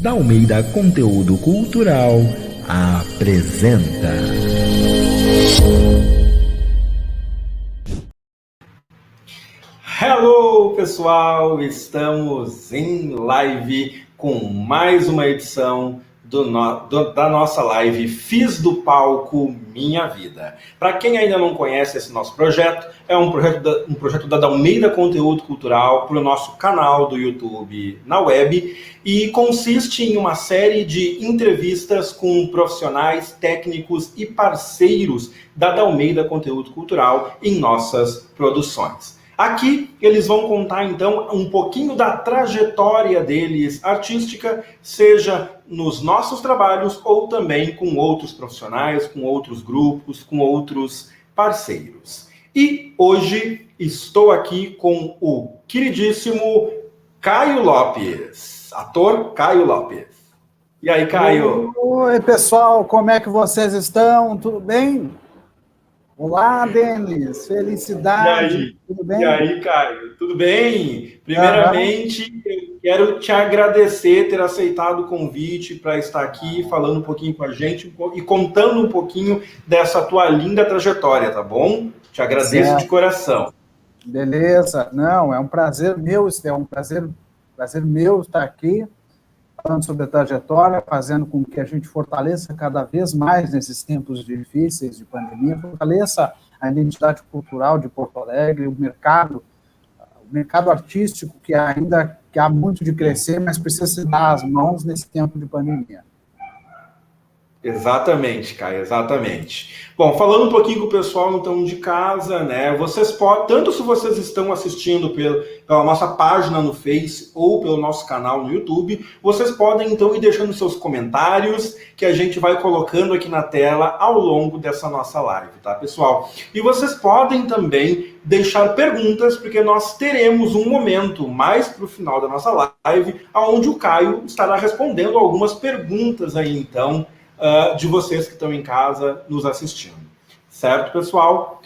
Da Almeida Conteúdo Cultural apresenta. Hello, pessoal! Estamos em live com mais uma edição da nossa live Fiz do Palco Minha Vida. Para quem ainda não conhece esse nosso projeto, é um projeto da Almeida Conteúdo Cultural para o nosso canal do YouTube na web e consiste em uma série de entrevistas com profissionais, técnicos e parceiros da Almeida Conteúdo Cultural em nossas produções. Aqui eles vão contar então um pouquinho da trajetória deles artística, seja nos nossos trabalhos ou também com outros profissionais, com outros grupos, com outros parceiros. E hoje estou aqui com o queridíssimo Caio Lopes, ator Caio Lopes. E aí, Caio? Oi, pessoal, como é que vocês estão? Tudo bem? Olá, Denis, felicidade, tudo bem? E aí, Caio, tudo bem? Primeiramente, eu quero te agradecer ter aceitado o convite para estar aqui falando um pouquinho com a gente e contando um pouquinho dessa tua linda trajetória, tá bom? Te agradeço de coração. Beleza, não, é um prazer meu, é um prazer meu estar aqui falando sobre a trajetória, fazendo com que a gente fortaleça cada vez mais nesses tempos difíceis de pandemia, fortaleça a identidade cultural de Porto Alegre, o mercado artístico que ainda há muito de crescer, mas precisa se dar as mãos nesse tempo de pandemia. Exatamente, Caio, exatamente. Bom, falando um pouquinho com o pessoal, então, de casa, né, vocês podem, tanto se vocês estão assistindo pela nossa página no Face ou pelo nosso canal no YouTube, vocês podem, então, ir deixando seus comentários, que a gente vai colocando aqui na tela ao longo dessa nossa live, tá, pessoal? E vocês podem também deixar perguntas, porque nós teremos um momento mais para o final da nossa live, onde o Caio estará respondendo algumas perguntas aí, então, de vocês que estão em casa nos assistindo. Certo, pessoal?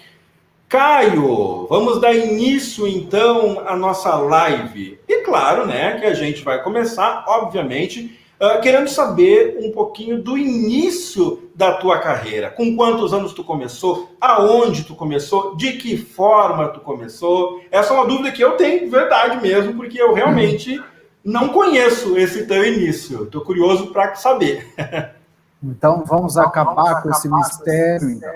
Caio, vamos dar início, então, à nossa live. E claro, né, que a gente vai começar, obviamente, querendo saber um pouquinho do início da tua carreira. Com quantos anos tu começou? Aonde tu começou? De que forma tu começou? Essa é uma dúvida que eu tenho, de verdade mesmo, porque eu realmente não conheço esse teu início. Estou curioso para saber. Então, vamos acabar com esse mistério, então.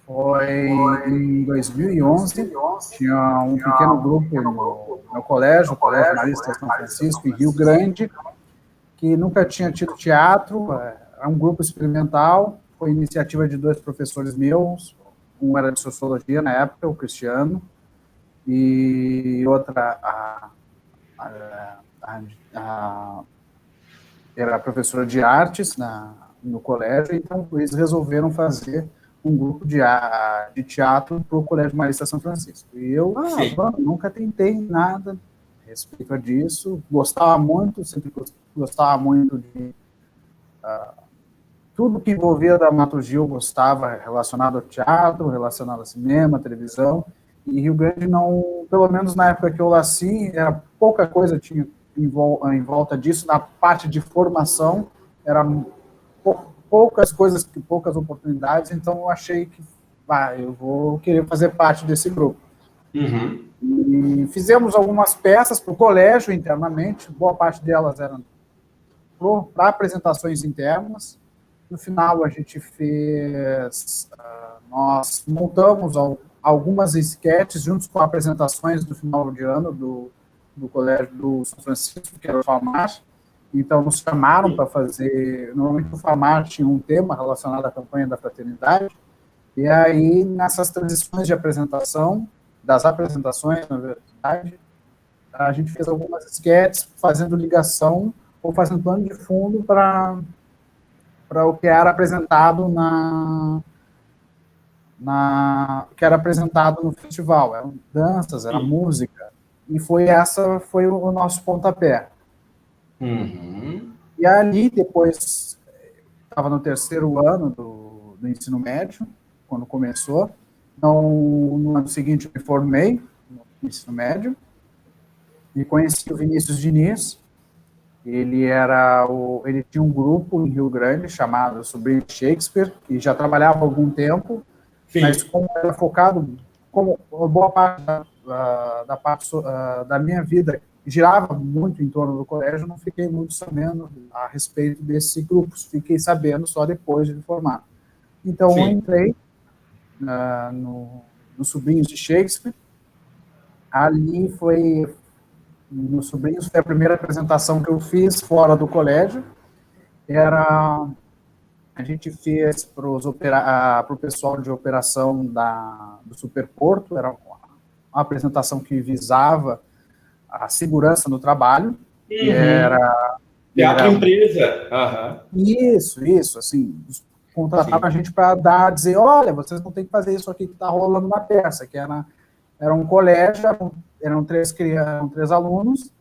Foi em 2011, tinha um pequeno grupo no meu colégio, o Colégio Marista São Francisco, em Rio Grande, que nunca tinha tido teatro, era um grupo experimental, foi iniciativa de dois professores meus, um era de Sociologia na época, o Cristiano, e outra, era professora de artes no colégio, então eles resolveram fazer um grupo de teatro para o Colégio Marista São Francisco. E eu nunca tentei nada a respeito disso, sempre gostava muito de tudo que envolvia dramaturgia, eu gostava, relacionado ao teatro, relacionado ao cinema, televisão, e Rio Grande não, pelo menos na época que eu nasci, era pouca coisa tinha em volta disso, na parte de formação, eram poucas coisas, poucas oportunidades, então eu achei que eu vou querer fazer parte desse grupo. Uhum. E fizemos algumas peças para o colégio internamente, boa parte delas eram para apresentações internas. No final a gente nós montamos algumas esquetes juntos com apresentações do final de ano do Colégio do São Francisco, que era o FAMAR. Então, nos chamaram para fazer... Normalmente, o FAMAR tinha um tema relacionado à campanha da fraternidade. E aí, nessas transições de apresentação, das apresentações, na verdade, a gente fez algumas esquetes fazendo ligação ou fazendo plano de fundo para o que era apresentado que era apresentado no festival. Eram danças, era música. E foi o nosso pontapé. Uhum. E ali, depois, estava no terceiro ano do ensino médio, quando começou. Então, no ano seguinte, eu me formei no ensino médio e conheci o Vinícius Diniz. Ele tinha um grupo em Rio Grande chamado Sobrinho de Shakespeare, que já trabalhava há algum tempo, Sim. mas como era focado, como boa parte da minha vida girava muito em torno do colégio, eu não fiquei muito sabendo a respeito desse grupo, fiquei sabendo só depois de me formar. Então, Sim. eu entrei no Sobrinhos de Shakespeare. Ali foi, no Sobrinhos, foi a primeira apresentação que eu fiz fora do colégio. A gente fez para o pessoal de operação do Superporto, era uma apresentação que visava a segurança no trabalho. E Teatro empresa. Isso, assim, contrataram a gente para dizer, olha, vocês não têm que fazer isso aqui que está rolando na peça, que era um colégio, eram três alunos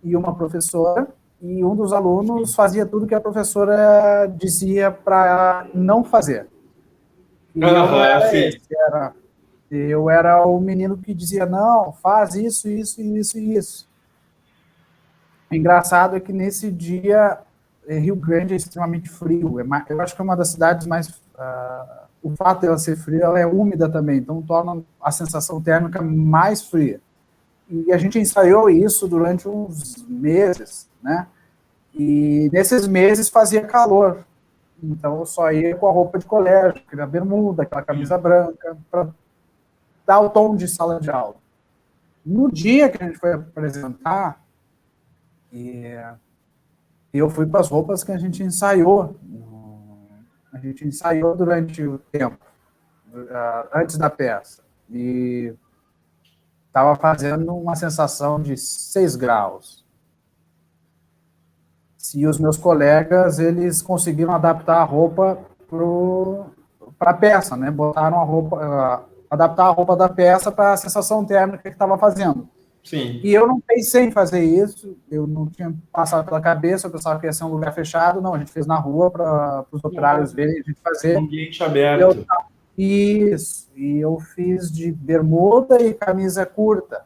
e uma professora, e um dos alunos fazia tudo que a professora dizia para não fazer. E eu era o menino que dizia, não, faz isso, isso, isso e isso. O engraçado é que nesse dia, Rio Grande é extremamente frio. Eu acho que é uma das cidades mais... o fato de ela ser fria, ela é úmida também, então torna a sensação térmica mais fria. E a gente ensaiou isso durante uns meses, né? E nesses meses fazia calor. Então eu só ia com a roupa de colégio, aquela bermuda, aquela camisa branca, para dar o tom de sala de aula. No dia que a gente foi apresentar, eu fui com as roupas que a gente ensaiou. A gente ensaiou durante o tempo, antes da peça. E estava fazendo uma sensação de 6 graus. E os meus colegas, eles conseguiram adaptar a roupa para a peça, né? Botaram a roupa, adaptar a roupa da peça para a sensação térmica que estava fazendo. Sim. E eu não pensei em fazer isso, eu não tinha passado pela cabeça, eu pensava que ia ser um lugar fechado, não, a gente fez na rua para os operários verem a gente fazer. Ambiente aberto. Isso, e eu fiz de bermuda e camisa curta.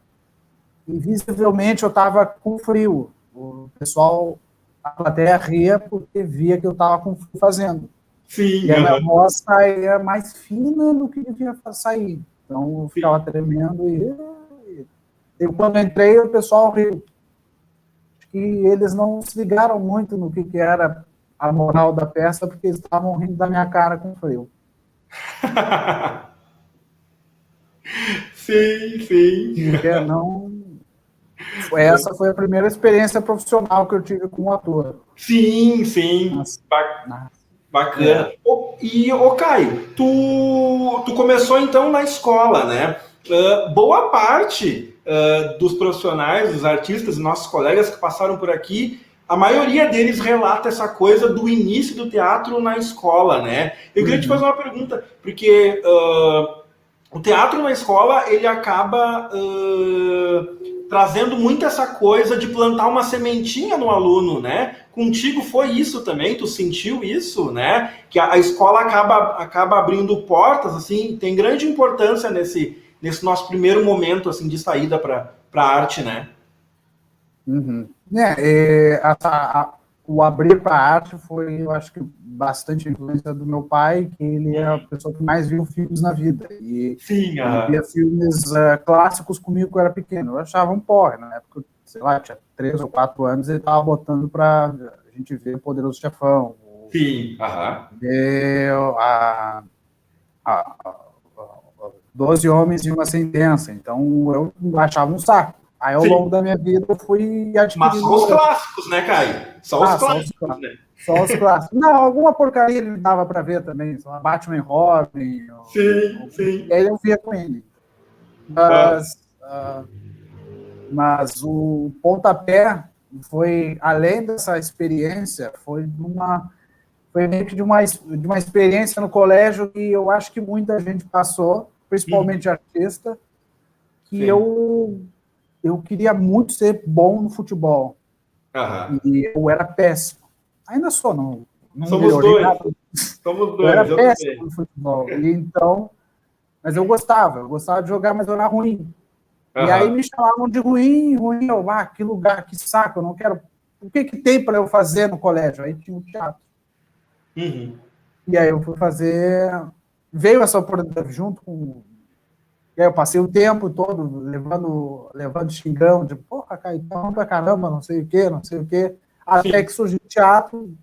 E visivelmente eu estava com frio. O pessoal, a plateia ria porque via que eu estava com frio fazendo. Sim. E a minha voz saía mais fina do que devia sair. Então eu ficava tremendo e quando entrei, o pessoal riu. Acho que eles não se ligaram muito no que era a moral da peça, porque eles estavam rindo da minha cara com frio. Sim. Essa foi a primeira experiência profissional que eu tive com um ator. Sim. Bacana. E, Caio, tu começou então na escola, né? Boa parte dos profissionais, dos artistas, nossos colegas que passaram por aqui, a maioria deles relata essa coisa do início do teatro na escola, né? Eu queria te fazer uma pergunta, porque o teatro na escola, ele acaba trazendo muito essa coisa de plantar uma sementinha no aluno, né? Contigo foi isso também? Tu sentiu isso, né? Que a escola acaba abrindo portas, assim, tem grande importância nesse nosso primeiro momento, assim, de saída para a arte, né? O abrir para a arte foi, eu acho que, bastante influência do meu pai, que ele é a pessoa que mais viu filmes na vida. E ele via filmes clássicos comigo quando eu era pequeno. Eu achava um porre, na época, sei lá, tinha 3 ou 4 anos, ele estava botando para a gente ver Poderoso Chefão. Sim, 12 Homens e uma Sentença. Então, eu achava um saco. Aí, ao longo da minha vida, eu fui adquirindo... Mas só os clássicos, né, Caio? Só os clássicos, né? Só os clássicos. Não, alguma porcaria ele dava para ver também. Batman e Robin. Sim. E aí eu via com ele. Mas o pontapé foi, além dessa experiência, foi meio que de uma experiência no colégio que eu acho que muita gente passou, principalmente artista, que eu queria muito ser bom no futebol. E eu era péssimo. Ainda sou, não Somos dois. Eu era péssimo no futebol. E então, mas eu gostava de jogar, mas eu era ruim. E aí me chamavam de ruim, que lugar, que saco, eu não quero o que tem para eu fazer no colégio? Aí tinha o teatro. Uhum. E aí eu fui fazer... Veio essa oportunidade junto com... E aí eu passei o tempo todo levando xingão, de porra, Caetano pra caramba, não sei o quê, não sei o quê. Até que surgiu o teatro,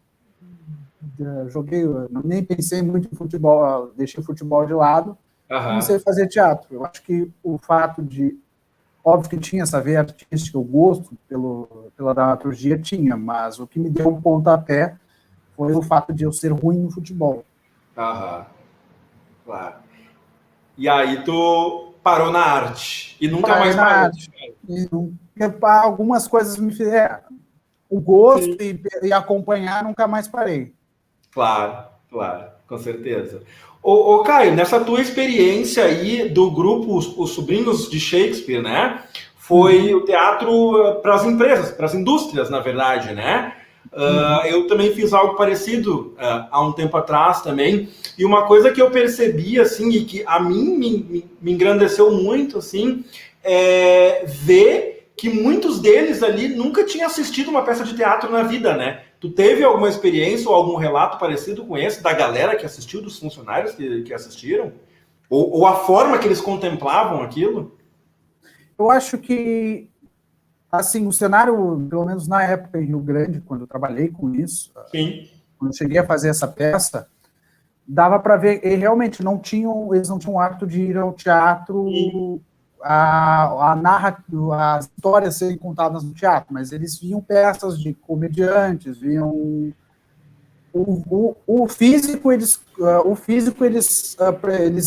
joguei, nem pensei muito em futebol, deixei o futebol de lado, comecei a fazer teatro. Eu acho que o fato de... Óbvio que tinha essa veia artística, o gosto pela dramaturgia tinha, mas o que me deu um pontapé foi o fato de eu ser ruim no futebol. Aham. Claro. E aí tu parou na arte e nunca Parei mais na parou. arte. E algumas coisas me fizeram. O gosto e acompanhar, nunca mais parei. Claro, claro, com certeza. Ô, Caio, nessa tua experiência aí do grupo os Sobrinhos de Shakespeare, né? Foi o teatro para as empresas, para as indústrias, na verdade, né? Eu também fiz algo parecido há um tempo atrás também. E uma coisa que eu percebi, assim, e que a mim me engrandeceu muito, assim, é ver que muitos deles ali nunca tinham assistido uma peça de teatro na vida, né? Tu teve alguma experiência ou algum relato parecido com esse, da galera que assistiu, dos funcionários que assistiram? Ou a forma que eles contemplavam aquilo? Eu acho que, assim, o cenário, pelo menos na época em Rio Grande, quando eu trabalhei com isso, Sim. quando eu cheguei a fazer essa peça, dava para ver, eles realmente não tinham, eles não tinham o hábito de ir ao teatro, as histórias serem contadas no teatro, mas eles viam peças de comediantes, viam o físico, eles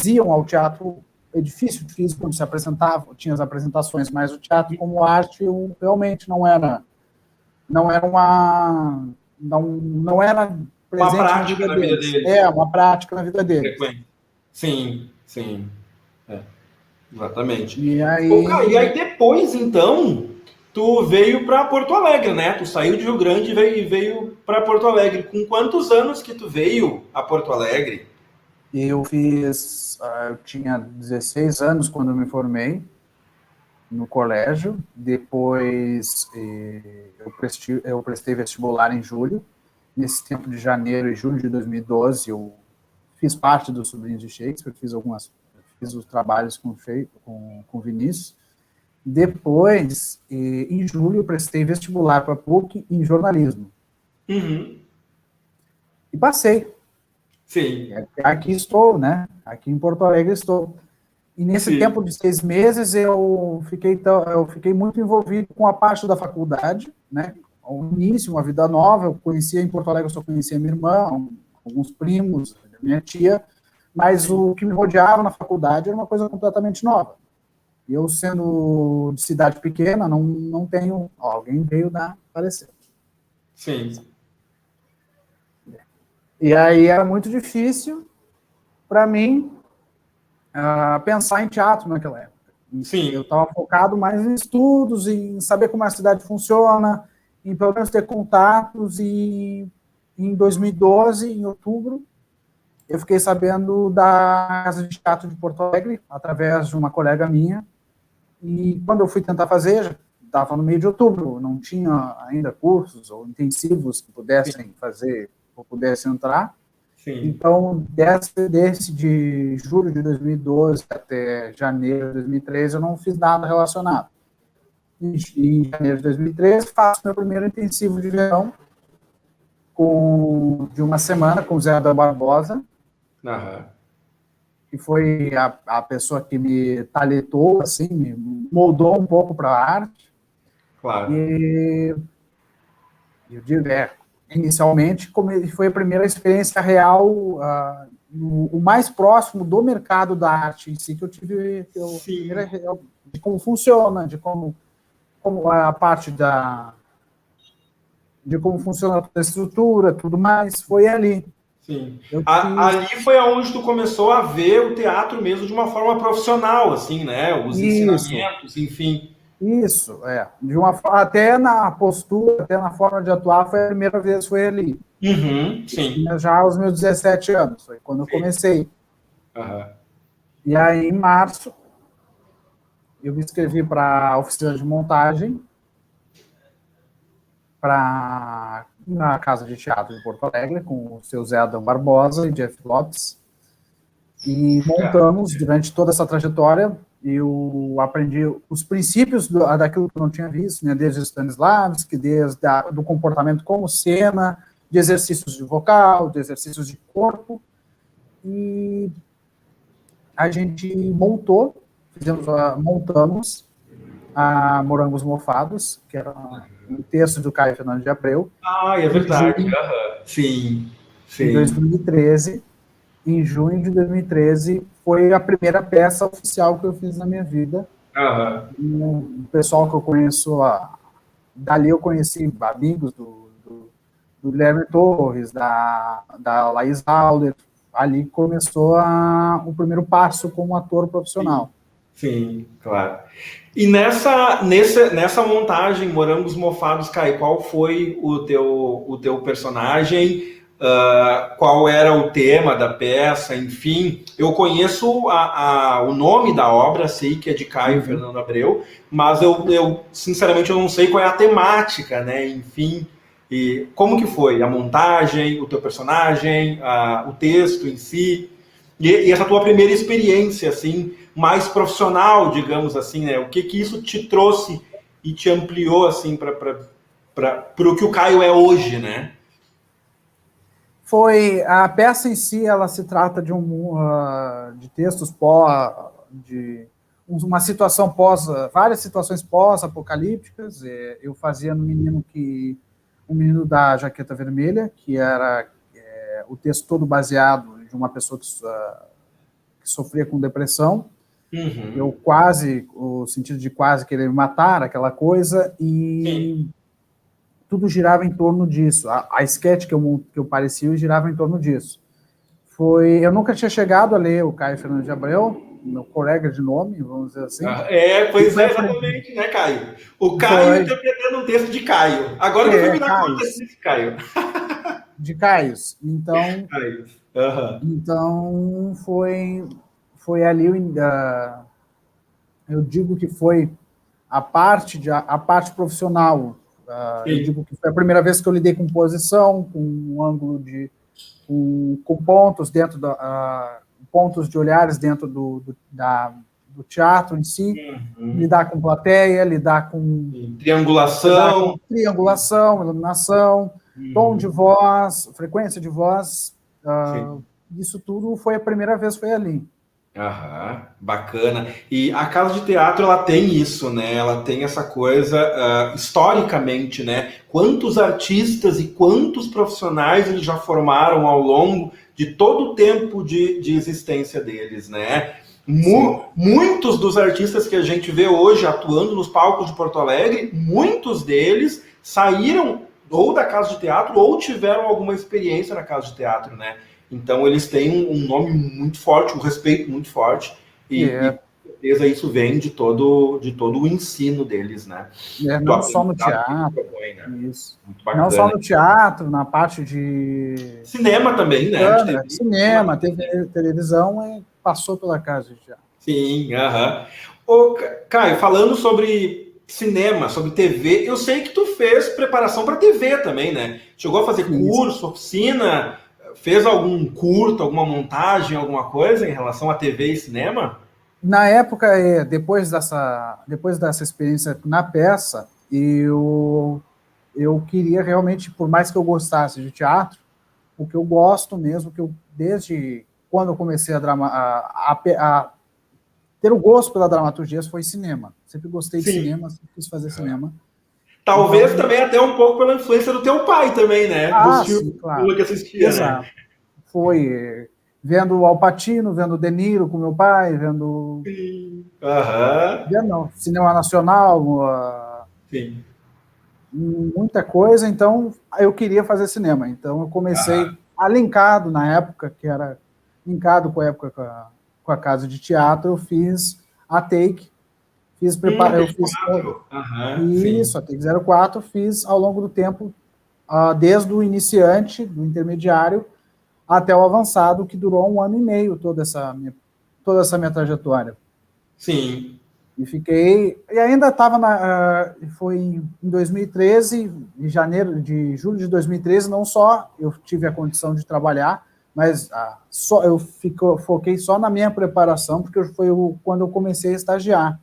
iam ao teatro, edifício físico, onde se apresentavam, tinha as apresentações, mas o teatro como arte realmente não era não era Uma presente na prática vida na vida deles. deles. É, uma prática na vida deles. Frequente. Sim, sim. É, exatamente. E E aí aí, depois, então, tu veio para Porto Alegre, né? Tu saiu de Rio Grande e veio para Porto Alegre. Com quantos anos que tu veio a Porto Alegre? eu tinha 16 anos quando eu me formei no colégio, depois eu prestei vestibular em julho, nesse tempo de janeiro e julho de 2012, eu fiz parte dos Sobrinhos de Shakespeare, fiz os trabalhos com Vinícius. Depois, em julho, eu prestei vestibular para a PUC em jornalismo. Uhum. E passei. Sim. Aqui estou, né? Aqui em Porto Alegre estou. E nesse Sim. tempo de 6 meses, eu fiquei muito envolvido com a parte da faculdade, né? Ao início, uma vida nova. Eu conhecia em Porto Alegre, eu só conhecia minha irmã, alguns primos, minha tia, mas o que me rodeava na faculdade era uma coisa completamente nova. E eu, sendo de cidade pequena, não tenho... alguém veio dar parecer. Sim. E aí era muito difícil para mim pensar em teatro naquela época. Sim. Eu estava focado mais em estudos, em saber como a cidade funciona, em pelo menos ter contatos, e em 2012, em outubro, eu fiquei sabendo da Casa de Teatro de Porto Alegre, através de uma colega minha, e quando eu fui tentar fazer, estava no meio de outubro, não tinha ainda cursos ou intensivos que pudessem fazer, ou pudessem entrar. Sim. Então, desse de julho de 2012 até janeiro de 2013, eu não fiz nada relacionado. Em janeiro de 2013, faço meu primeiro intensivo de verão, de uma semana, com o Zé Adão Barbosa, que foi a pessoa que me talentou, assim, me moldou um pouco para a arte. Claro. E eu digo, inicialmente, foi a primeira experiência real, o mais próximo do mercado da arte em si que eu tive, de como funciona, de como a parte de como funciona a estrutura, tudo mais, foi ali. Sim. Ali foi aonde tu começou a ver o teatro mesmo de uma forma profissional, assim, né? Os ensinamentos, enfim. Isso, até na postura, até na forma de atuar, foi a primeira vez, foi ali. Uhum, sim. Já aos meus 17 anos, foi quando eu comecei. E aí, em março, eu me inscrevi para a oficina de montagem, na Casa de Teatro de Porto Alegre, com o seu Zé Adão Barbosa e Jeff Lopes, e montamos, durante toda essa trajetória, eu aprendi os princípios daquilo que eu não tinha visto, né, desde Stanislavski, desde do comportamento como cena, de exercícios de vocal, de exercícios de corpo, e a gente montamos a Morangos Mofados, que era um texto do Caio Fernando de Abreu. É verdade. Sim, sim. Em 2013. Em junho de 2013, foi a primeira peça oficial que eu fiz na minha vida. O pessoal que eu conheço, dali eu conheci amigos do Guilherme Torres, da Laís Auler. Ali começou o primeiro passo como ator profissional. Sim, claro. E nessa montagem, Morangos Mofados, Caio, qual foi o teu personagem? Qual era o tema da peça? Enfim, eu conheço o nome da obra, sei que é de Caio Fernando Abreu, mas eu sinceramente eu não sei qual é a temática, né? Enfim, e como que foi a montagem, o teu personagem, o texto em si, e essa tua primeira experiência, assim, mais profissional, digamos assim, né? O que isso te trouxe e te ampliou, assim, para o que o Caio é hoje, né? Foi a peça em si, ela se trata de de textos de uma situação várias situações pós-apocalípticas. Eu fazia um menino da jaqueta vermelha, que era o texto todo baseado de uma pessoa que sofria com depressão. O sentido de quase querer me matar, aquela coisa, e tudo girava em torno disso. A sketch que eu parecia girava em torno disso. Eu nunca tinha chegado a ler o Caio Fernando de Abreu, meu colega de nome, vamos dizer assim. Pois é, exatamente, né, Caio? O Caio interpretando um texto de Caio. Agora que eu fui me dar conta desse Caio. De Caios. Então, então foi ali, eu digo que foi a parte profissional. Eu digo que foi a primeira vez que eu lidei com posição, com um ângulo com pontos dentro pontos de olhares dentro do teatro em si, lidar com plateia, lidar com triangulação, iluminação, tom de voz, frequência de voz, isso tudo foi a primeira vez, foi ali. Bacana. E a Casa de Teatro, ela tem isso, né? Ela tem essa coisa, historicamente, né? Quantos artistas e quantos profissionais eles já formaram ao longo de todo o tempo de existência deles, né? Muitos dos artistas que a gente vê hoje atuando nos palcos de Porto Alegre, muitos deles saíram ou da Casa de Teatro ou tiveram alguma experiência na Casa de Teatro, né? Então eles têm um nome muito forte, um respeito muito forte, e com certeza isso vem de todo o ensino deles, né? Não só no teatro, isso. Não só no teatro, na parte de cinema também, né? Cinema, televisão, passou pela Casa de Teatro. Sim, Ô, Caio, falando sobre cinema, sobre TV, eu sei que tu fez preparação para TV também, né? Chegou a fazer curso, oficina, fez algum curto, alguma montagem, alguma coisa em relação a TV e cinema? Na época, depois dessa experiência na peça, eu queria realmente, por mais que eu gostasse de teatro, o que eu gosto mesmo, desde quando eu comecei a ter o gosto pela dramaturgia, foi cinema. Sempre gostei de cinema, sempre quis fazer cinema. Talvez também até um pouco pela influência do teu pai também, né? Sim, claro. Que assistia, exato. Né? Foi vendo o Al Pacino, vendo o De Niro com meu pai, vendo... vendo cinema nacional, muita coisa, então eu queria fazer cinema. Então eu comecei linkado na época, que era linkado com a época com a Casa de Teatro, eu fiz a Take, fiz a Take 04, fiz ao longo do tempo, desde o iniciante, do intermediário, até o avançado, que durou 1 ano e meio toda essa minha trajetória. Sim. E fiquei... E ainda estava foi em 2013, de julho de 2013, não só eu tive a condição de trabalhar, mas eu foquei só na minha preparação, porque foi quando eu comecei a estagiar.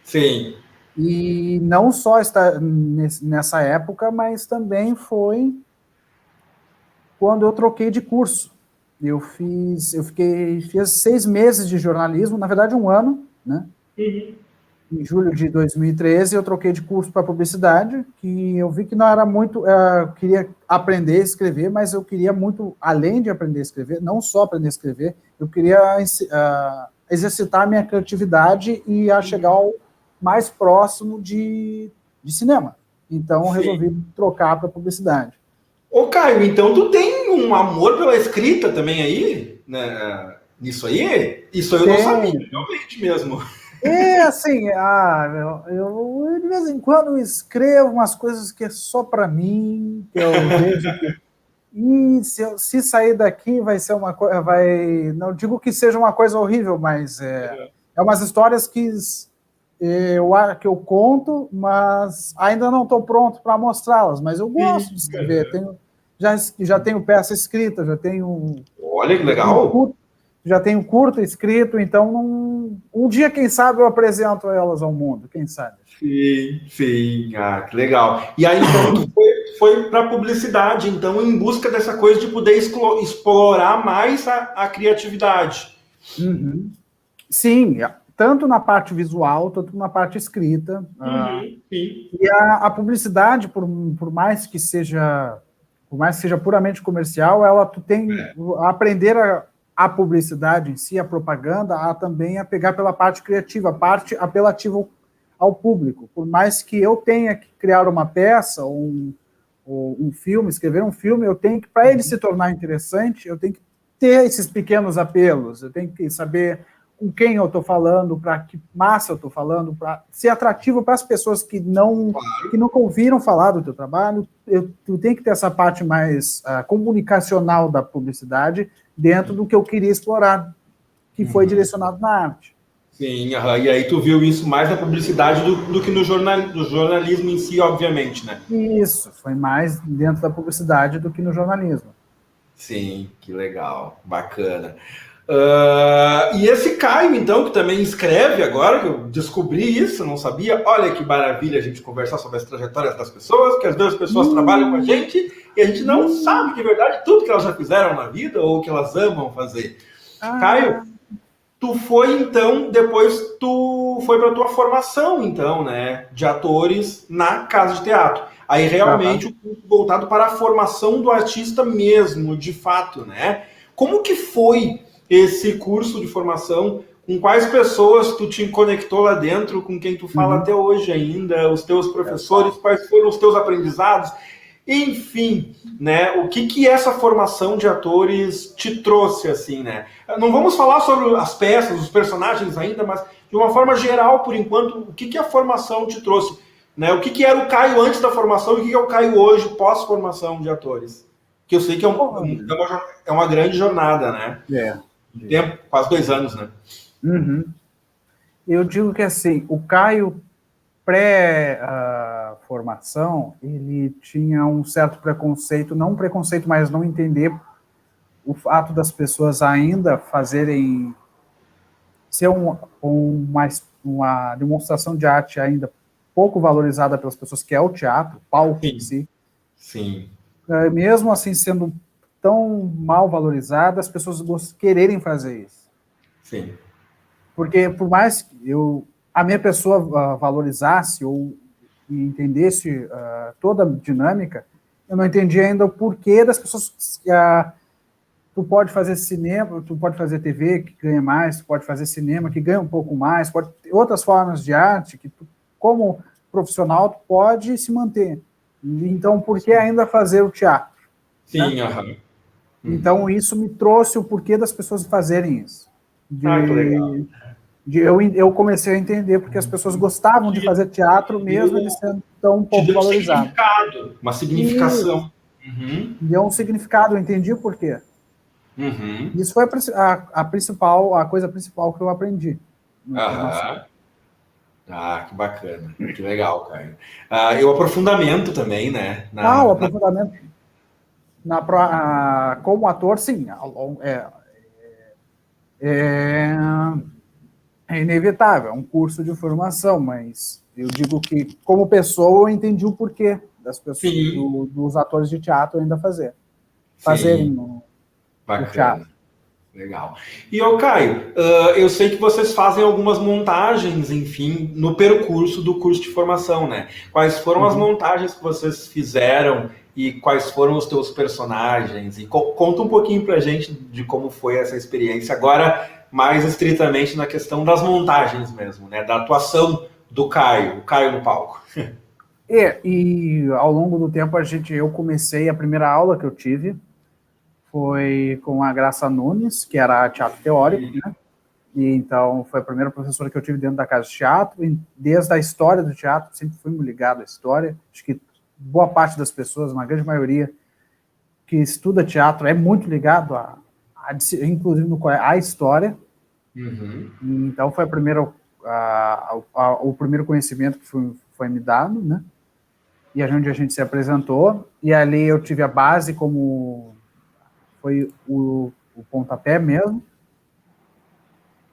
Sim. E não só nessa época, mas também foi quando eu troquei de curso. Fiz 6 meses de jornalismo, na verdade 1 ano, né? Uhum. Em julho de 2013, eu troquei de curso para publicidade, que eu vi que não era muito... eu queria aprender a escrever, mas eu queria muito, além de aprender a escrever, não só aprender a escrever, eu queria exercitar a minha criatividade e chegar ao mais próximo de cinema. Então, eu resolvi trocar para publicidade. Ô, Caio, então tu tem um amor pela escrita também aí? Né? Nisso aí? Isso eu não sabia, realmente mesmo. Assim, eu de vez em quando escrevo umas coisas que é só para mim, que eu vejo que... E se sair daqui vai ser uma coisa... Não digo que seja uma coisa horrível, mas é umas histórias que eu conto, mas ainda não estou pronto para mostrá-las, mas eu gosto de escrever. Já tenho peça escrita, já tenho... Olha que legal! Já tenho curto escrito, então um dia, quem sabe, eu apresento elas ao mundo, quem sabe. Sim. Ah, que legal. E aí, então, tu foi para publicidade, então, em busca dessa coisa de poder explorar mais a criatividade. Uhum. Sim, tanto na parte visual, tanto na parte escrita. Sim. E a publicidade, por mais que seja puramente comercial, tu tem a aprender a publicidade em si, a propaganda, também a pegar pela parte criativa, a parte apelativa ao público. Por mais que eu tenha que criar uma peça ou um filme, escrever um filme, eu tenho que, para ele se tornar interessante, eu tenho que ter esses pequenos apelos, eu tenho que saber com quem eu estou falando, para que massa eu estou falando, para ser atrativo para as pessoas que nunca ouviram falar do teu trabalho. Tu tem que ter essa parte mais comunicacional da publicidade dentro do que eu queria explorar, que foi direcionado na arte. Sim, e aí tu viu isso mais na publicidade do que no jornalismo em si, obviamente, né? Isso, foi mais dentro da publicidade do que no jornalismo. Sim, que legal, bacana. E esse Caio, então, que também escreve agora, que eu descobri isso, não sabia. Olha que maravilha a gente conversar sobre as trajetórias das pessoas, que às vezes as pessoas trabalham com a gente e a gente não sabe de verdade tudo que elas já fizeram na vida ou que elas amam fazer. Caio, tu foi, então, depois tu foi para tua formação, então, né, de atores na Casa de Teatro. Aí, realmente, voltado para a formação do artista mesmo, de fato, né? Como que foi esse curso de formação? Com quais pessoas tu te conectou lá dentro, com quem tu fala até hoje ainda, os teus professores, quais foram os teus aprendizados? Enfim, né, o que essa formação de atores te trouxe, assim, né? Não vamos falar sobre as peças, os personagens ainda, mas de uma forma geral, por enquanto, o que a formação te trouxe? Né? O que era o Caio antes da formação e o que é o Caio hoje, pós-formação de atores? Que eu sei que é uma grande jornada, né? Tempo, quase 2 anos, né? Uhum. Eu digo que, assim, o Caio pré-formação, ele tinha um certo preconceito, não um preconceito, mas não entender o fato das pessoas ainda fazerem, ser uma demonstração de arte ainda pouco valorizada pelas pessoas, que é o teatro, o palco em si. Sim. Mesmo assim, sendo tão mal valorizada, as pessoas quererem fazer isso. Sim. Porque, por mais que a minha pessoa valorizasse ou entendesse toda a dinâmica, eu não entendi ainda o porquê das pessoas... tu pode fazer cinema, tu pode fazer TV, que ganha mais, tu pode fazer cinema, que ganha um pouco mais, pode ter outras formas de arte, que tu, como profissional, tu pode se manter. Então, por que ainda fazer o teatro? Sim, né? Então, isso me trouxe o porquê das pessoas fazerem isso. Que legal. Eu comecei a entender porque as pessoas gostavam de fazer teatro, mesmo ele sendo tão pouco valorizado. Uma significação. Deu um significado, eu entendi o porquê. Isso foi a coisa principal que eu aprendi. Ah, que bacana, que legal, Caio. E o aprofundamento também, né? O aprofundamento como ator, sim. É, é inevitável, é um curso de formação, mas eu digo que, como pessoa, eu entendi o porquê das pessoas, Sim, dos atores de teatro ainda fazerem sim, o teatro. bacana. Legal. E, ô Caio, eu sei que vocês fazem algumas montagens, enfim, no percurso do curso de formação, né? Quais foram as Uhum. montagens que vocês fizeram e quais foram os teus personagens? E conta um pouquinho pra gente de como foi essa experiência, agora mais estritamente na questão das montagens mesmo, né? Da atuação do Caio, o Caio no palco. E ao longo do tempo eu comecei, a primeira aula que eu tive foi com a Graça Nunes, que era teatro teórico, né? E então foi a primeira professora que eu tive dentro da casa de teatro, e desde a história do teatro, sempre fui muito ligado à história. Acho que boa parte das pessoas, uma grande maioria que estuda teatro é muito ligado inclusive à história. Uhum. E então foi o primeiro conhecimento que foi me dado, né? E onde a gente se apresentou, e ali eu tive a base como foi o pontapé mesmo.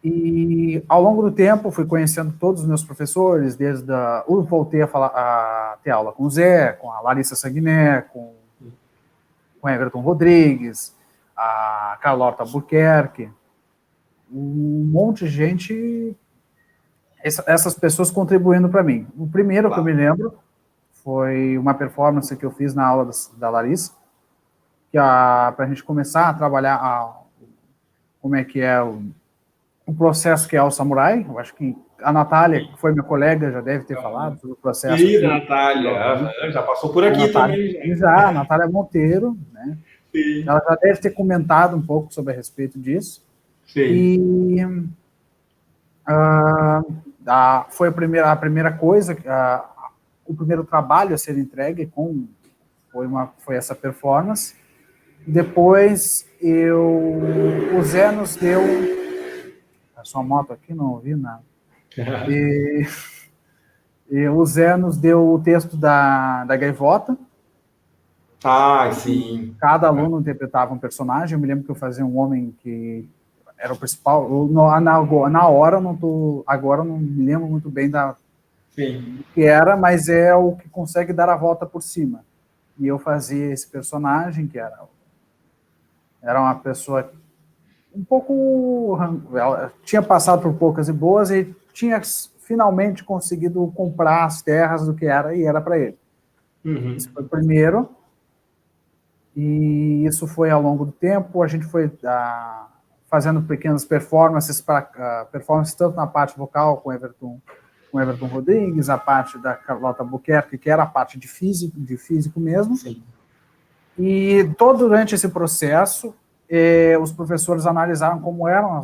E ao longo do tempo fui conhecendo todos os meus professores, eu voltei a ter aula com o Zé, com a Larissa Sagné, com o Everton Rodrigues, a Carlota Albuquerque, um monte de gente, essas pessoas contribuindo para mim. O primeiro que eu me lembro foi uma performance que eu fiz na aula da Larissa, que para a gente começar a trabalhar como é que é o processo que é o samurai. Eu acho que a Natália, que foi minha colega, já deve ter falado sobre o processo Sim, que Natália, já passou por a aqui Natália, também, já. a Natália Monteiro, né? Sim, Ela já deve ter comentado um pouco sobre a respeito disso. sim. E foi a primeira coisa, o primeiro trabalho a ser entregue foi essa performance. Depois o Zé nos deu a sua moto aqui, não ouvi nada. E o Zé nos deu o texto da Gaivota. Sim. Cada aluno interpretava um personagem. Eu me lembro que eu fazia um homem que era o principal. Na hora, agora eu não me lembro muito bem Sim. do que era, mas é o que consegue dar a volta por cima. E eu fazia esse personagem, que era uma pessoa um pouco... Ela tinha passado por poucas e boas e tinha finalmente conseguido comprar as terras do que era, e era para ele. Uhum. Esse foi o primeiro. E isso foi ao longo do tempo. A gente foi fazendo pequenas performances, performances tanto na parte vocal com Everton Rodrigues, a parte da Carlota Albuquerque, que era a parte de físico mesmo. Sim. E durante esse processo, os professores analisaram como eram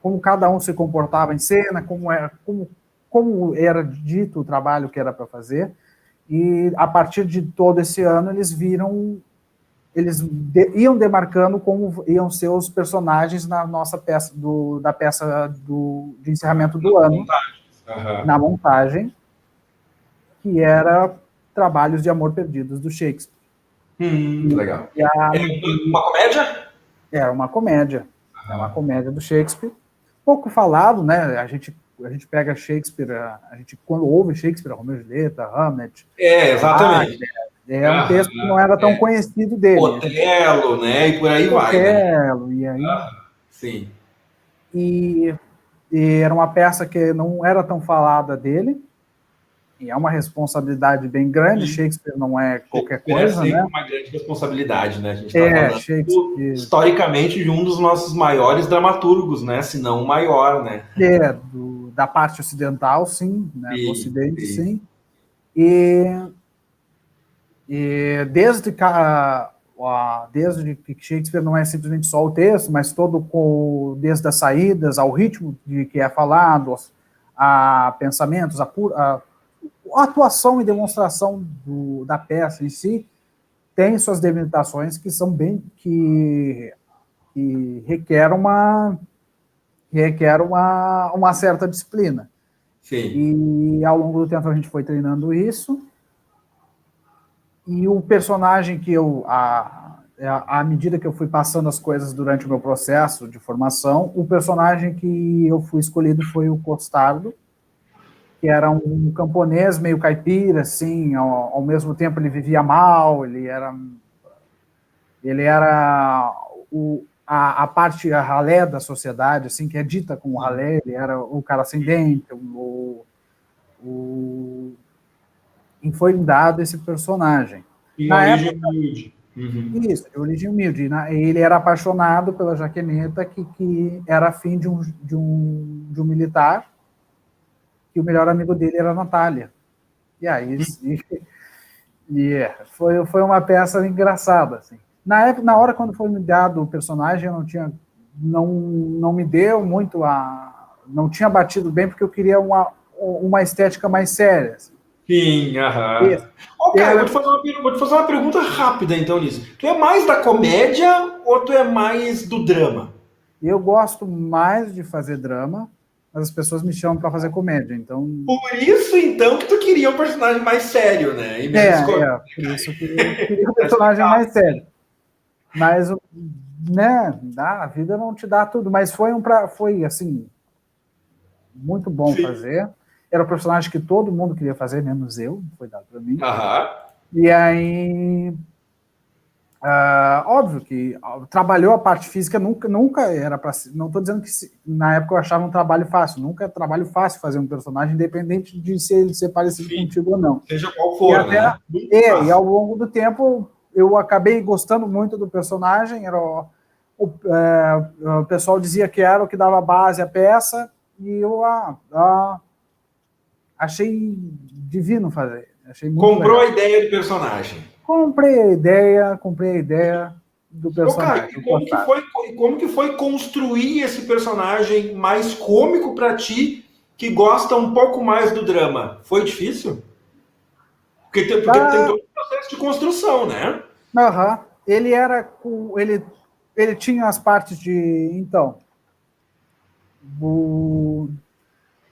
como cada um se comportava em cena, como era dito o trabalho que era para fazer. E a partir de todo esse ano eles iam demarcando como iam ser os personagens na nossa peça de encerramento do ano, na montagem, que era Trabalhos de Amor Perdidos do Shakespeare. Legal. Uma comédia? Era uma comédia. É uma comédia do Shakespeare. Pouco falado, né? A gente pega Shakespeare, quando ouve Shakespeare, Romeu e Julieta, Hamlet. Exatamente. É um texto que não era tão conhecido dele. Otelo, né? E por aí vai, né? Otelo, e aí... Sim. E era uma peça que não era tão falada dele, e é uma responsabilidade bem grande. Shakespeare não é qualquer coisa, sempre, né? uma grande responsabilidade, né? A gente está falando Shakespeare, historicamente de um dos nossos maiores dramaturgos, né? Se não o maior, né? da parte ocidental, sim, né? Do Ocidente, sim. E desde que Shakespeare não é simplesmente só o texto, mas desde as saídas, ao ritmo de que é falado, a pensamentos, a atuação e demonstração da peça em si, tem suas delimitações que são que requer uma certa disciplina. Sim. E ao longo do tempo a gente foi treinando isso. E o personagem que à medida que eu fui passando as coisas durante o meu processo de formação, o personagem que eu fui escolhido foi o Costardo, que era um camponês meio caipira, assim, ao mesmo tempo ele vivia mal, a parte a ralé da sociedade, assim, que é dita como ralé, ele era o cara sem dente, e foi dado esse personagem. Em Na origem época, humilde. Uhum. isso, de origem humilde. Ele era apaixonado pela Jaqueneta, que era filho de um militar, e o melhor amigo dele era a Natália. E aí foi uma peça engraçada. Assim. Na hora quando foi me dado o personagem, eu não me deu muito não tinha batido bem, porque eu queria uma estética mais séria. Assim. Sim, aham. Isso. Ô, Caio, vou te fazer uma pergunta rápida então nisso. Tu é mais da comédia ou tu é mais do drama? Eu gosto mais de fazer drama, mas as pessoas me chamam para fazer comédia, então... Por isso, então, que tu queria um personagem mais sério, né? E menos comédia. Por isso que eu queria um personagem mais sério. Mas, né, a vida não te dá tudo, mas foi assim, muito bom fazer. Era o personagem que todo mundo queria fazer, menos eu, foi dado para mim. Aham. E aí, óbvio que trabalhou a parte física, nunca era para... Não estou dizendo que na época eu achava um trabalho fácil, nunca é trabalho fácil fazer um personagem, independente de se ele ser parecido contigo ou não. Seja qual for, né? E ao longo do tempo eu acabei gostando muito do personagem, o pessoal dizia que era o que dava base à peça, e eu achei divino fazer. Achei muito Comprou legal. a ideia do personagem. Comprei a ideia do personagem. Cara, como que foi construir esse personagem mais cômico para ti, que gosta um pouco mais do drama? Foi difícil? Porque tem todo um processo de construção, né? Ele tinha as partes de... Então,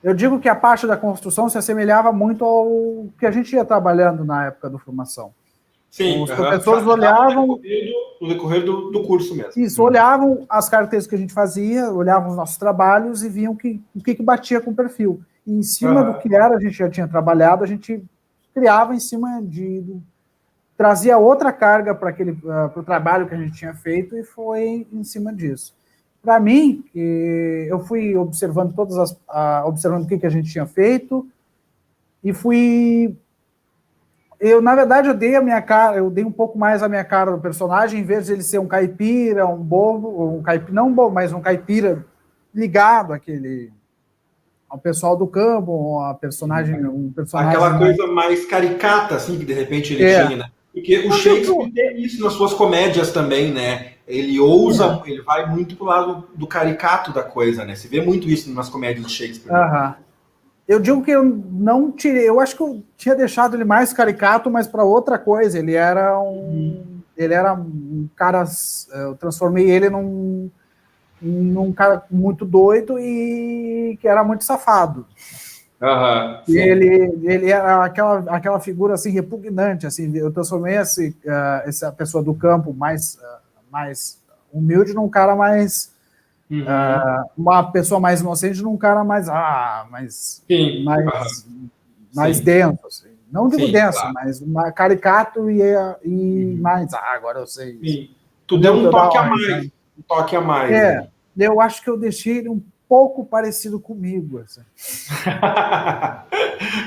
eu digo que a parte da construção se assemelhava muito ao que a gente ia trabalhando na época da formação. Sim, os professores já olhavam... No decorrer do curso mesmo. Isso, olhavam as características que a gente fazia, olhavam os nossos trabalhos e viam o que batia com o perfil. E em cima do que a gente já tinha trabalhado, a gente criava em cima trazia outra carga para o trabalho que a gente tinha feito, e foi em cima disso. Para mim, eu fui observando observando o que a gente tinha feito, e na verdade, eu dei um pouco mais a minha cara do personagem, em vez de ele ser um caipira, um bobo, não um bobo, mas um caipira ligado ao pessoal do campo, um personagem Aquela coisa mais caricata, assim, que de repente ele tinha, né? Porque o Shakespeare tem isso nas suas comédias também, né? Ele ele vai muito pro lado do caricato da coisa, né? Você vê muito isso nas comédias de Shakespeare. Né? Eu digo que eu não tirei, eu acho que eu tinha deixado ele mais caricato, mas para outra coisa. Ele era um cara, eu transformei ele num cara muito doido e que era muito safado. E ele era aquela figura assim repugnante, assim. Eu transformei essa pessoa do campo mais humilde num cara mais uma pessoa mais inocente num cara mais denso, assim. Não digo denso, mas caricato e mais agora eu sei. Sim. Tu deu um toque a mais, né? Um toque a mais. Né? Eu acho que eu deixei ele um pouco parecido comigo, assim.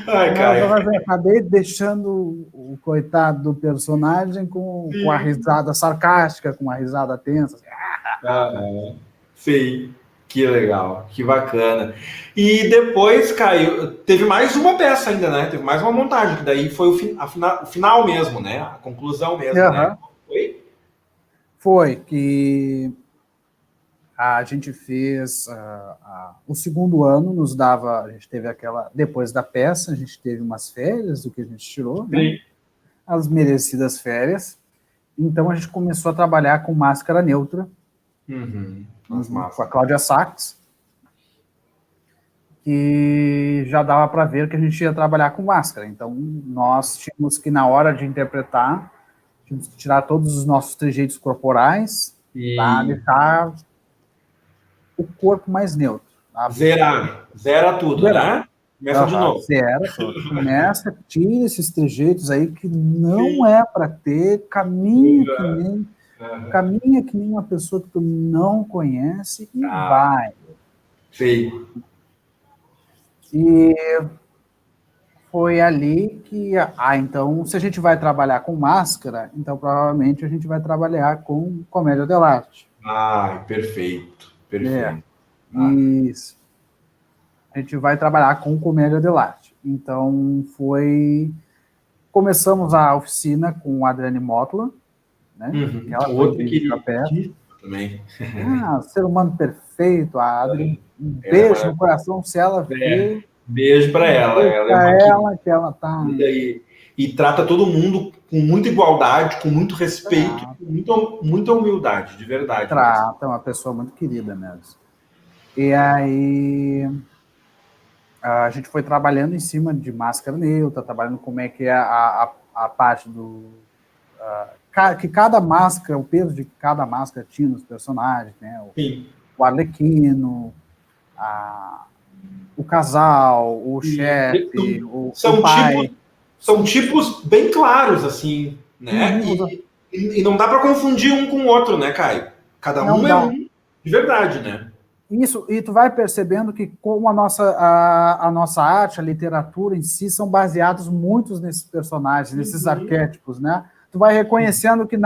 Eu acabei deixando o coitado do personagem com a risada sarcástica, com a risada tensa. Sim, que legal, que bacana. E depois, Caio, teve mais uma peça ainda, né? Teve mais uma montagem, que daí foi o final mesmo, né? A conclusão mesmo, né? Foi que a gente fez o segundo ano, a gente teve depois da peça, a gente teve umas férias, do que a gente tirou, né? As merecidas férias. Então a gente começou a trabalhar com máscara neutra, com a Cláudia Sachs, que já dava para ver que a gente ia trabalhar com máscara. Então, nós tínhamos que, na hora de interpretar, tínhamos que tirar todos os nossos trejeitos corporais para deixar o corpo mais neutro. Tá? Zera tudo, né? Começa de novo. Zera tudo. Começa, tira esses trejeitos aí que não é para ter, caminha que nem uma pessoa que tu não conhece e vai. Sim. E foi ali que, então, se a gente vai trabalhar com máscara, então provavelmente a gente vai trabalhar com comédia dell'arte. Perfeito. Isso. A gente vai trabalhar com comédia dell'arte. Então, começamos a oficina com a Adriane Motla, né? Ela outra que também. Ser humano perfeito, a Adriane. Um beijo no coração se ela ver. Beijo para ela. Ela que ela tá. E trata todo mundo com muita igualdade, com muito respeito, com muita humildade, de verdade. Trata, uma pessoa muito querida mesmo. E aí a gente foi trabalhando em cima de máscara neutra, trabalhando como é que é a parte do... que cada máscara, o peso de cada máscara tinha nos personagens, né? O Arlequino, o casal, o chefe, o pai. São tipos bem claros, assim, né? E não dá para confundir um com o outro, né, Caio? Cada um é um de verdade, né? Isso, e tu vai percebendo que como a nossa arte, a literatura em si, são baseados muitos nesses personagens, nesses arquétipos, né? Tu vai reconhecendo que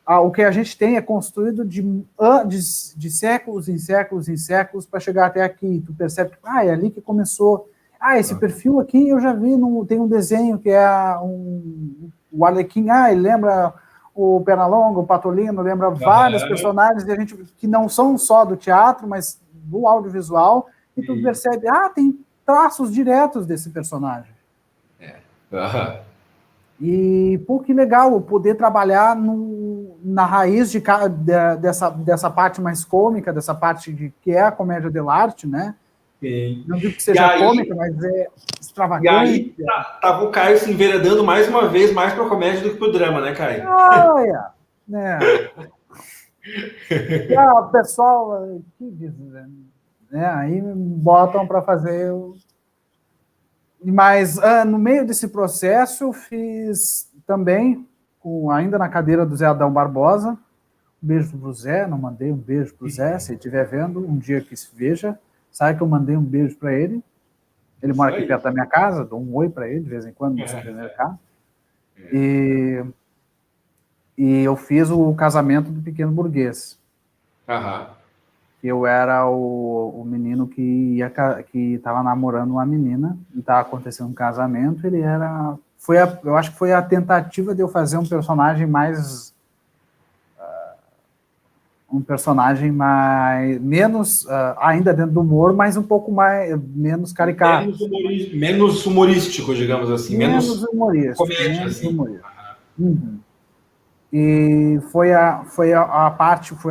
o que a gente tem é construído de séculos em séculos em séculos para chegar até aqui. Tu percebe que é ali que começou. Esse perfil aqui eu já vi, tem um desenho que é o Arlequim, ele lembra o Pernalonga, o Patolino, lembra vários personagens que não são só do teatro, mas do audiovisual, e tu percebe, tem traços diretos desse personagem. E, que legal, poder trabalhar na raiz dessa parte mais cômica, dessa parte que é a comédia dell'arte, né? Sim. Não digo que seja cômica, mas é extravagante. E aí tava o Caio se enveredando mais uma vez mais para a comédia do que para o drama, né, Caio? O pessoal, que diz, né? Aí me botam para fazer... Mas no meio desse processo eu fiz também, ainda na cadeira do Zé Adão Barbosa, um beijo pro Zé, não mandei um beijo pro Zé, se ele estiver vendo, um dia que se veja, sabe que eu mandei um beijo para ele. Ele mora aqui perto da minha casa, dou um oi para ele de vez em quando no supermercado. E eu fiz o casamento do Pequeno Burguês. Eu era o menino que estava namorando uma menina, e estava acontecendo um casamento. Ele era... eu acho que foi a tentativa de eu fazer um personagem mais... menos, ainda dentro do humor, mas um pouco menos caricato. Menos humorístico, digamos assim. Menos humorístico. Comédia, assim. E foi a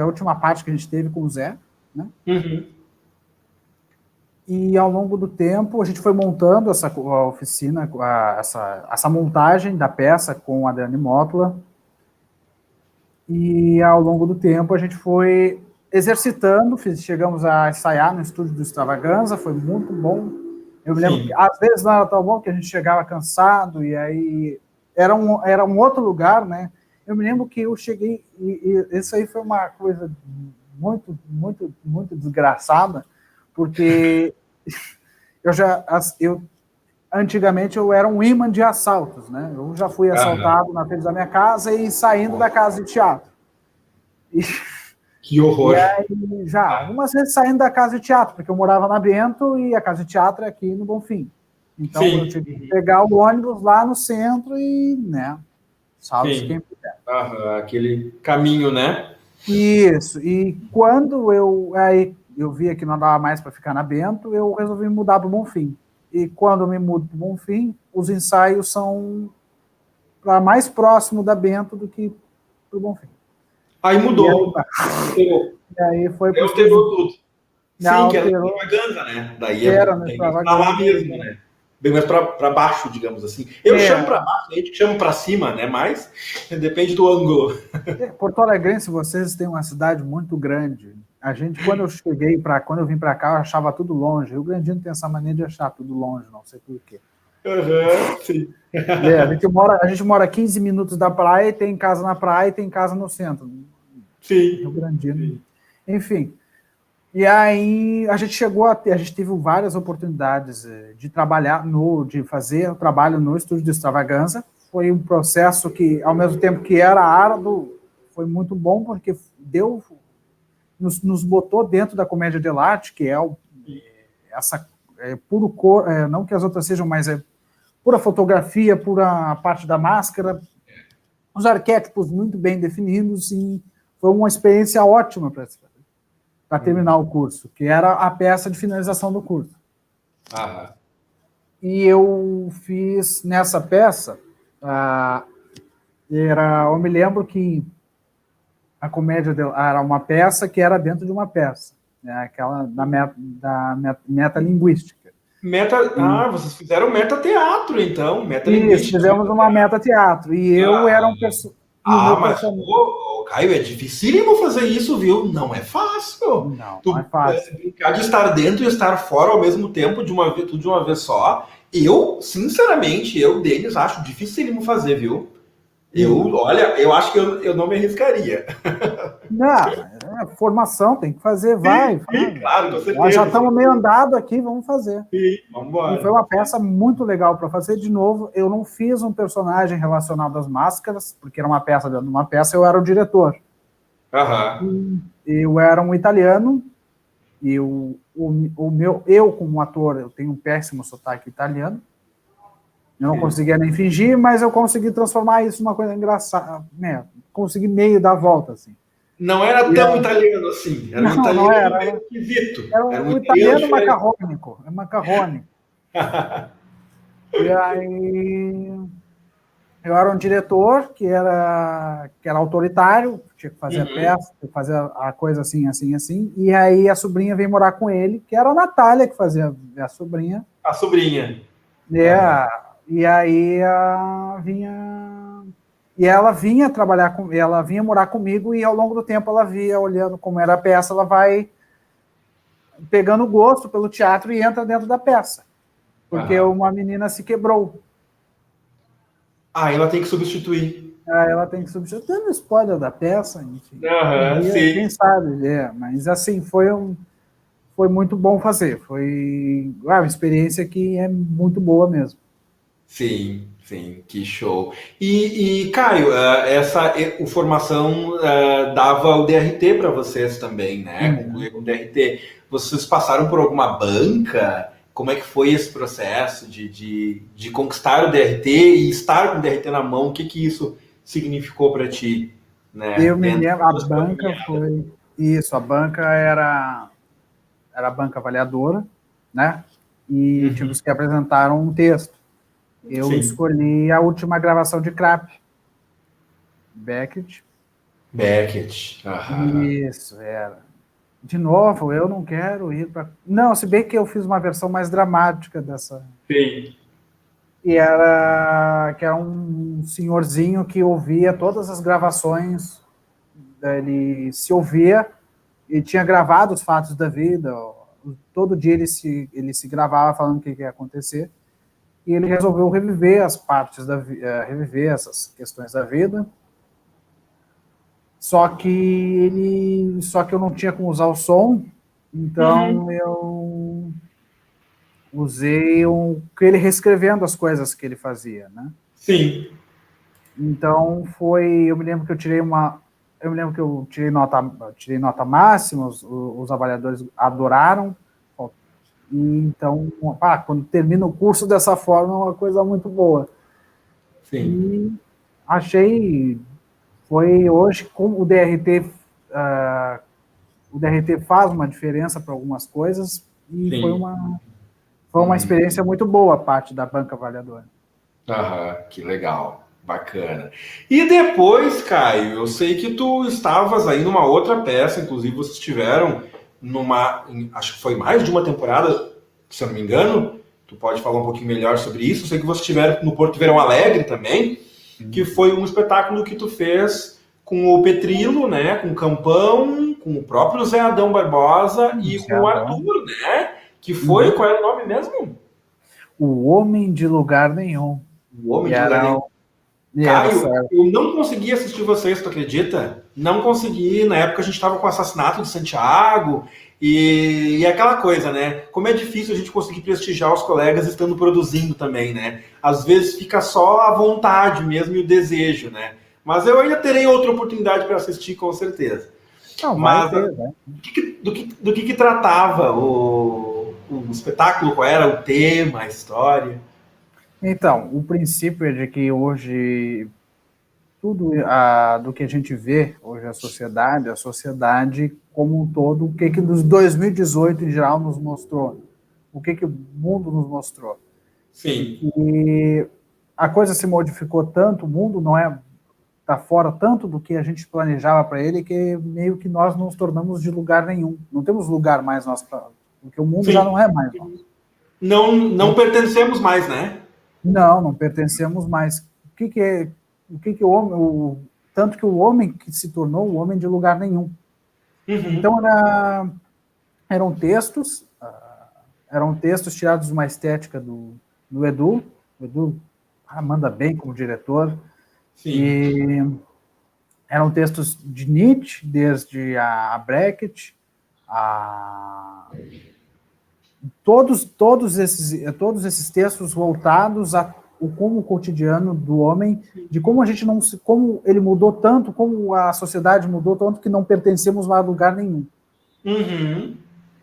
última parte que a gente teve com o Zé, né? E ao longo do tempo a gente foi montando essa oficina, essa montagem da peça com a Adriane Motla, e ao longo do tempo a gente foi exercitando, chegamos a ensaiar no estúdio do Extravaganza, foi muito bom. Eu me lembro que às vezes não era tão bom, que a gente chegava cansado, e aí era um outro lugar, né? Eu me lembro que eu cheguei, e isso aí foi uma coisa muito, muito, muito desgraçada, porque antigamente eu era um imã de assaltos, né? Eu já fui assaltado na frente da minha casa e saindo da casa de teatro. Que horror! E aí, algumas vezes saindo da casa de teatro, porque eu morava na Bento e a casa de teatro é aqui no Bonfim. Então eu tive que pegar o ônibus lá no centro e, né, salve quem puder. Aquele caminho, né? Isso. E quando eu via que não dava mais para ficar na Bento, eu resolvi mudar para o Bonfim. E quando eu me mudo para o Bonfim, os ensaios são para mais próximo da Bento do que para o Bonfim. Aí mudou. E aí foi tudo. Sim, que era no alterou, Extravaganza, né? Daí é era no bem mais pra lá Extravaganza. mesmo, né? Bem mais pra baixo, digamos assim. Eu chamo pra baixo, a gente chama pra cima, né? Mas depende do ângulo. Porto Alegrense, vocês têm uma cidade muito grande. A gente, quando eu vim para cá, eu achava tudo longe. Rio Grandino tem essa mania de achar tudo longe, não sei por quê. Sim. A gente mora 15 minutos da praia, e tem casa na praia e tem casa no centro. Sim. Rio Grandino. Sim. Enfim. E aí a gente teve várias oportunidades de trabalhar de fazer o trabalho no estúdio de Extravaganza. Foi um processo que, ao mesmo tempo que era árduo, foi muito bom, porque nos botou dentro da comédia dell'arte, que é essa puro cor, não que as outras sejam, mas é pura fotografia, pura parte da máscara, os arquétipos muito bem definidos, e foi uma experiência ótima para terminar o curso, que era a peça de finalização do curso. E eu fiz nessa peça, eu me lembro que a comédia era uma peça que era dentro de uma peça, né? Aquela da metalinguística. Vocês fizeram metateatro, então. Isso, fizemos uma metateatro. E eu era um personagem. Mas, Caio, é dificílimo fazer isso, viu? Não é fácil. Não é fácil. Brincar de estar dentro e estar fora ao mesmo tempo, tudo de uma vez só. Sinceramente, Denis, acho dificílimo fazer, viu? Eu acho que eu não me arriscaria. Não, formação, tem que fazer, vai. Claro, com certeza. Nós já estamos meio andado aqui, vamos fazer. Sim, vamos embora. E foi uma peça muito legal para fazer. De novo, eu não fiz um personagem relacionado às máscaras, porque era uma peça dentro de uma peça, eu era o diretor. Eu era um italiano, e eu, como ator, eu tenho um péssimo sotaque italiano. Eu não conseguia nem fingir, mas eu consegui transformar isso numa coisa engraçada. Né? Consegui meio dar a volta, assim. Não era tão italiano assim. Era um italiano meio esquisito. Era um italiano macarrônico. É macarrônico. E aí... Eu era um diretor que era autoritário, tinha que fazer a peça, tinha que fazer a coisa assim, assim, assim. E aí a sobrinha veio morar com ele, que era a Natália que fazia a sobrinha. A sobrinha. E aí ela vinha trabalhar ela vinha morar comigo, e ao longo do tempo ela via, olhando como era a peça, ela vai pegando gosto pelo teatro e entra dentro da peça. Porque uma menina se quebrou. Ela tem que substituir. Ela tem que substituir. Dando spoiler da peça, enfim. Sim. Quem sabe, mas assim, foi muito bom fazer. Foi uma experiência que é muito boa mesmo. Sim, que show. E Caio, essa formação dava o DRT para vocês também, né? Concluir com o DRT. Vocês passaram por alguma banca? Como é que foi esse processo de conquistar o DRT e estar com o DRT na mão? O que isso significou para ti? Né? Eu me lembro, a banca foi... Isso, a banca era a banca avaliadora, né? E tínhamos que apresentar um texto. Eu escolhi a última gravação de Krapp. Beckett. Isso, era. De novo, eu não quero ir para... Não, se bem que eu fiz uma versão mais dramática dessa. Sim. E era um senhorzinho que ouvia todas as gravações, ele se ouvia e tinha gravado os fatos da vida. Todo dia ele se gravava falando o que ia acontecer. E ele resolveu reviver as partes reviver essas questões da vida. Só que eu não tinha como usar o som, então eu usei ele reescrevendo as coisas que ele fazia, né? Sim. Então eu me lembro que eu tirei nota máxima, os avaliadores adoraram. E então, quando termina o curso dessa forma, é uma coisa muito boa. Sim. E achei, foi hoje, como o DRT faz uma diferença para algumas coisas, e sim, foi uma experiência muito boa a parte da banca avaliadora. Que legal, bacana. E depois, Caio, eu sei que tu estavas aí numa outra peça, inclusive vocês tiveram acho que foi mais de uma temporada, se eu não me engano. Tu pode falar um pouquinho melhor sobre isso. Eu sei que vocês estiveram no Porto Verão Alegre também, que foi um espetáculo que tu fez com o Petrilo, né, com o Campão, com o próprio Zé Adão Barbosa e com o Arthur, né, que foi, qual era o nome mesmo? O Homem de Lugar Nenhum. O Homem de Lugar Nenhum. Caio, eu não consegui assistir vocês, tu acredita? Não consegui, na época a gente estava com o assassinato de Santiago e aquela coisa, né? Como é difícil a gente conseguir prestigiar os colegas estando produzindo também, né? Às vezes fica só a vontade mesmo e o desejo, né? Mas eu ainda terei outra oportunidade para assistir, com certeza. Não, mas ter, né? do que tratava o espetáculo? Qual era o tema, a história? Então, o princípio é de que hoje tudo do que a gente vê hoje a sociedade como um todo, o que nos 2018 em geral nos mostrou, o que o mundo nos mostrou. Sim. E a coisa se modificou tanto, o mundo não está fora tanto do que a gente planejava para ele, que meio que nós não nos tornamos de lugar nenhum. Não temos lugar mais nós para, porque o mundo já não é mais nosso. Não pertencemos mais, né? Não pertencemos mais. O que o homem, tanto que o homem que se tornou o homem de lugar nenhum. Então eram textos tirados de uma estética do Edu. O Edu manda bem como diretor. Sim. E eram textos de Nietzsche, desde a Beckett, todos esses textos voltados a como o cotidiano do homem, de como a gente como ele mudou tanto, como a sociedade mudou tanto, que não pertencemos a lugar nenhum.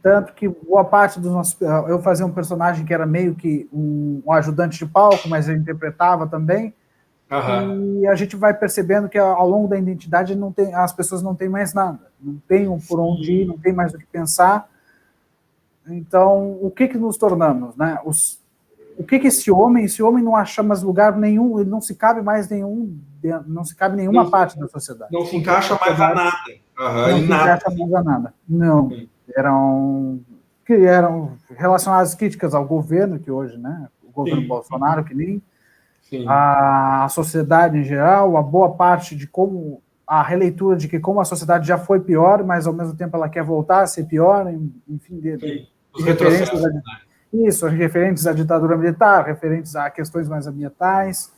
Tanto que boa parte dos nossos... Eu fazia um personagem que era meio que um ajudante de palco, mas eu interpretava também. E a gente vai percebendo que ao longo da identidade as pessoas não têm mais nada. Não tem por onde ir, não tem mais o que pensar. Então, o que nos tornamos, né? O que esse homem não acha mais lugar nenhum, ele não se cabe mais não se cabe nenhuma parte da sociedade. Não se encaixa mais a nada. Não se encaixa mais a nada. Não. Eram relacionadas críticas ao governo, que hoje, né? O governo Bolsonaro, que nem a sociedade em geral, a boa parte de como a releitura de que como a sociedade já foi pior, mas ao mesmo tempo ela quer voltar a ser pior, enfim, os retrocessos, né? Isso, referentes à ditadura militar, referentes a questões mais ambientais.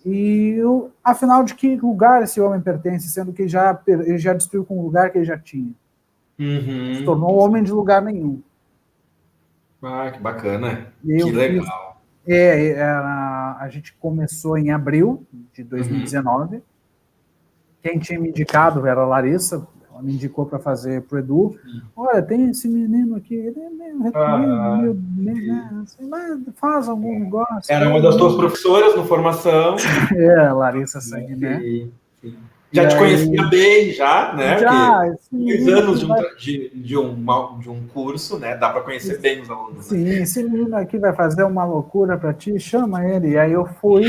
E, afinal, de que lugar esse homem pertence, sendo que ele já destruiu com o lugar que ele já tinha. Se tornou um homem de lugar nenhum. Que bacana. Que legal. A gente começou em abril de 2019. Quem tinha me indicado era a Larissa. Ela me indicou para fazer pro Edu. Olha, tem esse menino aqui, ele é meio assim, mas faz algum negócio. Era uma das tuas professoras no formação. Larissa Sagné. Já te conhecia bem, já, né? Já. 2 anos de um curso, né? Dá para conhecer bem os alunos. Sim, né? Esse menino aqui vai fazer uma loucura para ti, chama ele. E aí eu fui.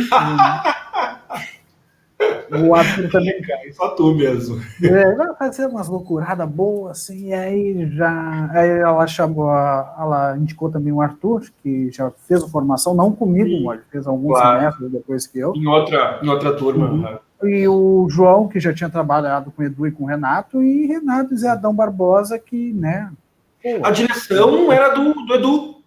O Arthur também. Só tu mesmo. Vai fazer umas loucuradas boas, assim, e aí ela indicou também o Arthur, que já fez a formação, não comigo, mas fez alguns semestres depois que eu. Em outra turma. E o João, que já tinha trabalhado com o Edu e com o Renato, e Renato e Zé Adão Barbosa, que, né... A direção era do Edu.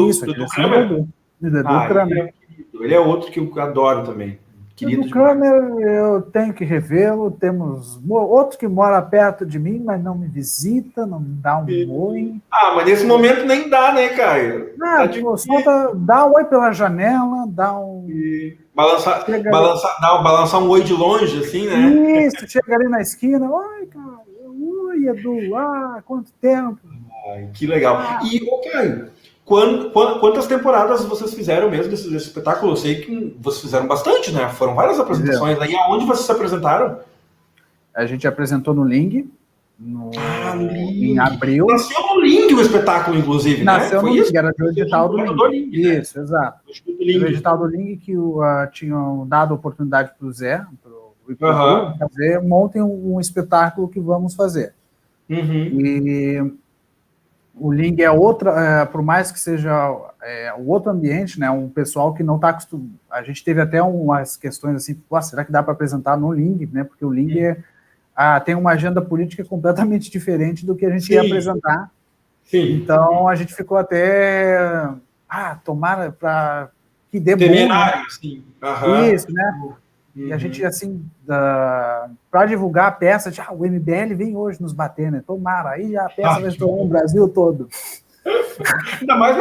Isso, a direção do Edu. Do Edu Kramer. Ele é outro que eu adoro também. O Kramer, eu tenho que revê-lo. Temos outro que mora perto de mim, mas não me visita, não me dá um oi. Mas nesse momento nem dá, né, Caio? Dá um oi pela janela, dá um... Balançar um oi de longe, assim, né? Isso, chega ali na esquina. Oi, cara. Oi, Edu. Quanto tempo. Que legal. E, Caio, quantas temporadas vocês fizeram mesmo desse espetáculo? Eu sei que vocês fizeram bastante, né? Foram várias apresentações. Aí aonde vocês se apresentaram? A gente apresentou no Ling, em abril. Nasceu no Ling o espetáculo, inclusive, Nasceu né? no Ling, era do edital do Ling. Isso, né? Exato. Era o edital do Ling que tinham dado oportunidade para o Zé, fazer, montem um espetáculo que vamos fazer. E O Ling é outra, por mais que seja o outro ambiente, né? Um pessoal que não está acostumado. A gente teve até umas questões assim, será que dá para apresentar no Ling, né? Porque o Ling tem uma agenda política completamente diferente do que a gente ia apresentar. Sim. Então a gente ficou até tomara para que dê bom, né? Assim. Isso, né? E a gente, assim, para divulgar a peça, o MBL vem hoje nos bater, né? Tomara, aí a peça vai estourar no Brasil todo. Ainda mais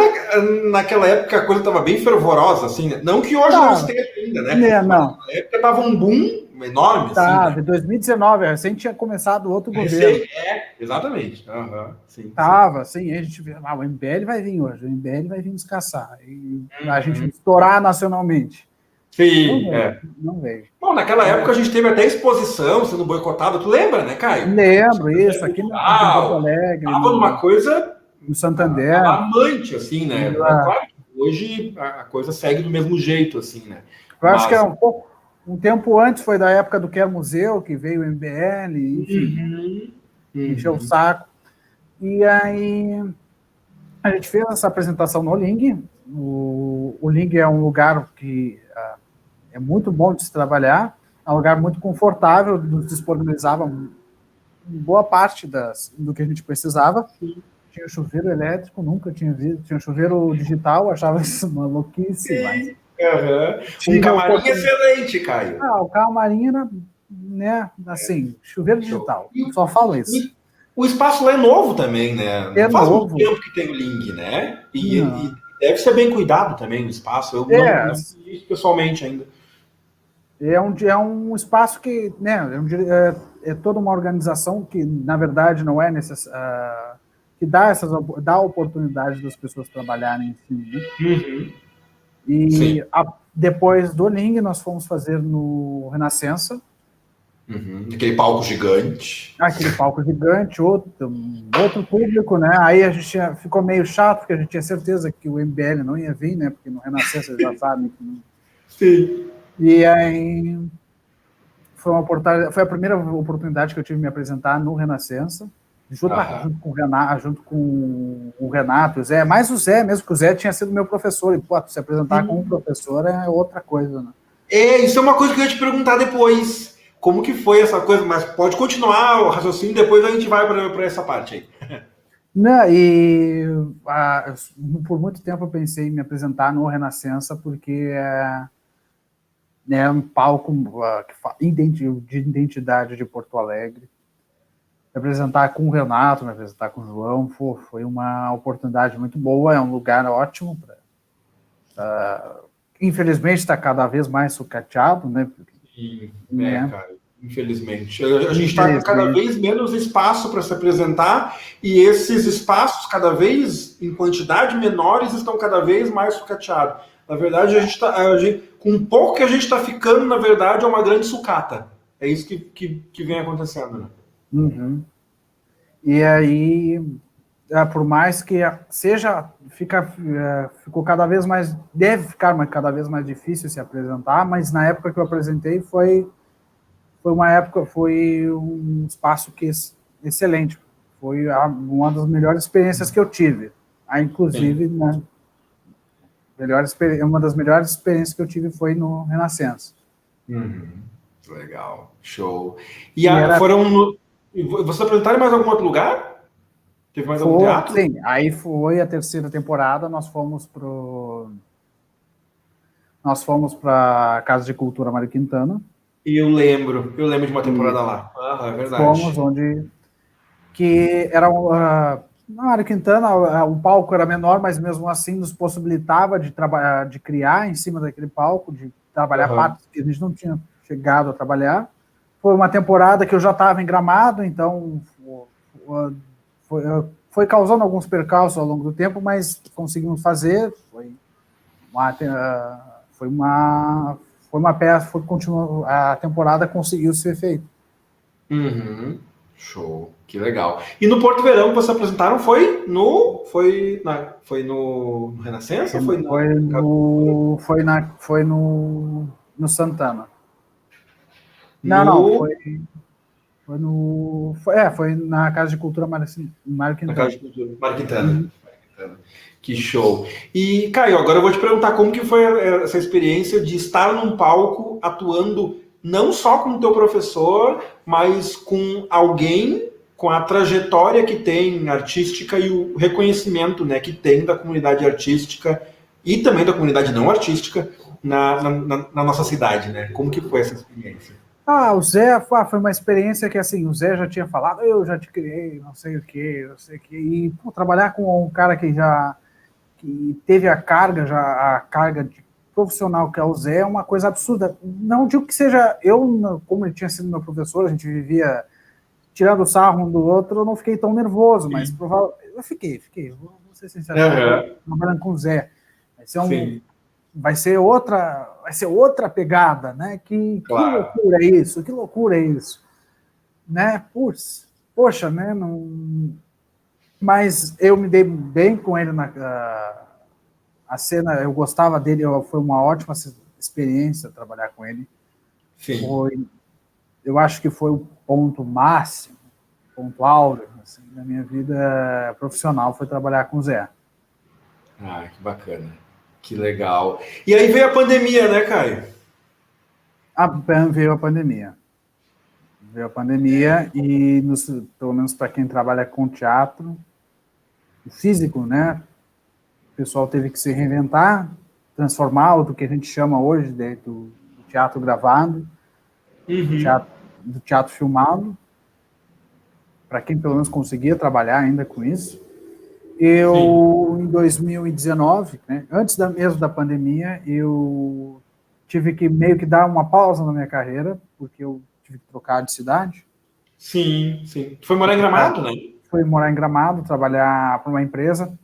naquela época a coisa estava bem fervorosa, assim, né? Não que hoje não esteja ainda, né? Não. Mas na época estava um boom enorme, assim, né? 2019, recém tinha começado outro governo. Exatamente. Sim, sim, a gente vê, o MBL vai vir hoje, o MBL vai vir nos caçar. E a gente estourar nacionalmente. Sim, não veio. Bom, naquela época a gente teve até exposição sendo boicotada, tu lembra, né, Caio? Lembro, isso, aqui em Porto Alegre. Tava numa coisa no Santander. Alarmante, assim, né? Claro que hoje a coisa segue do mesmo jeito, assim, né? Eu acho que era um tempo antes, foi da época do Quer Museu, que veio o MBL, enfim, encheu o saco. E aí a gente fez essa apresentação no Ling. O Ling é um lugar que é muito bom de se trabalhar, é um lugar muito confortável, nos disponibilizava boa parte do que a gente precisava. Tinha chuveiro elétrico, nunca tinha visto. Tinha chuveiro digital, achava isso maluquice. Mas... Um camarim excelente, Caio. O camarim era, né, assim, chuveiro digital. Só falo isso. O espaço lá é novo também, né? Não faz muito tempo que tem o Ling, né? E deve ser bem cuidado também o espaço. Eu não vi isso pessoalmente ainda. É um espaço que, né, é toda uma organização que, na verdade, não é necessário, que dá a oportunidade das pessoas trabalharem em si, né? Depois do Ling, nós fomos fazer no Renascença. Aquele palco gigante. Aquele palco gigante, outro público, né? Aí a gente ficou meio chato, porque a gente tinha certeza que o MBL não ia vir, né? Porque no Renascença eles já sabem que não... Sim. E aí foi a primeira oportunidade que eu tive de me apresentar no Renascença, junto com o Renato, o Zé, mais o Zé mesmo, que o Zé tinha sido meu professor, e se apresentar como professor é outra coisa, né? Isso é uma coisa que eu ia te perguntar depois. Como que foi essa coisa? Mas pode continuar o raciocínio, depois a gente vai para essa parte aí. Não, por muito tempo eu pensei em me apresentar no Renascença, porque é um palco de identidade de Porto Alegre. Me apresentar com o Renato, me apresentar com o João, foi uma oportunidade muito boa, é um lugar ótimo. Infelizmente está cada vez mais sucateado, né? Cara, infelizmente. A gente está com cada vez menos espaço para se apresentar e esses espaços, cada vez em quantidade menores, estão cada vez mais sucateados. Na verdade, com pouco que a gente está ficando, na verdade, é uma grande sucata. É isso que vem acontecendo, né? E aí, por mais que ficou cada vez mais, deve ficar cada vez mais difícil se apresentar, mas na época que eu apresentei foi um espaço excelente, foi uma das melhores experiências que eu tive, inclusive, né, uma das melhores experiências que eu tive foi no Renascença. Legal, show. Vocês apresentaram em mais algum outro lugar? Teve mais algum teatro? Sim, aí foi a terceira temporada, nós fomos para a Casa de Cultura Mário Quintana. E eu lembro de uma temporada lá. É verdade. Fomos que era na Mário Quintana, o palco era menor, mas mesmo assim nos possibilitava de criar em cima daquele palco, de trabalhar partes que a gente não tinha chegado a trabalhar. Foi uma temporada que eu já estava em Gramado, então foi causando alguns percalços ao longo do tempo, mas conseguimos fazer. Continuou, a temporada conseguiu ser feita. Show, que legal. E no Porto Verão que vocês apresentaram foi no Renascença? Foi no Santana. Não, foi Foi na Casa de Cultura Mário Na Quintana. Casa de Cultura, Mário Quintana. Que show. E, Caio, agora eu vou te perguntar como que foi essa experiência de estar num palco atuando não só com o teu professor, mas com alguém com a trajetória que tem artística e o reconhecimento, né, que tem da comunidade artística e também da comunidade não artística na nossa cidade, né? Como que foi essa experiência? O Zé, foi uma experiência que, assim, o Zé já tinha falado, eu já te criei, não sei o quê, e trabalhar com um cara que teve a carga de profissional que é o Zé é uma coisa absurda. Não digo que seja, como ele tinha sido meu professor, a gente vivia tirando sarro um do outro, eu não fiquei tão nervoso, mas eu fiquei, vou ser sincero, trabalhando com o Zé. Vai ser outra pegada, né? Que loucura é isso? Que loucura é isso? Né? Poxa, né? Não... Mas eu me dei bem com ele a cena, eu gostava dele, foi uma ótima experiência trabalhar com ele. Sim. Eu acho que foi o ponto máximo, ponto áureo assim, da minha vida profissional, foi trabalhar com o Zé. Que bacana. Que legal. E aí veio a pandemia, né, Caio? Veio a pandemia. Veio a pandemia e, pelo menos para quem trabalha com teatro, físico, né? O pessoal teve que se reinventar, transformar o que a gente chama hoje do teatro gravado, do teatro filmado, para quem pelo menos conseguia trabalhar ainda com isso. Em 2019, né, antes mesmo da pandemia, eu tive que meio que dar uma pausa na minha carreira, porque eu tive que trocar de cidade. Sim. Tu foi morar em Gramado, né? Fui morar em Gramado, trabalhar para uma empresa,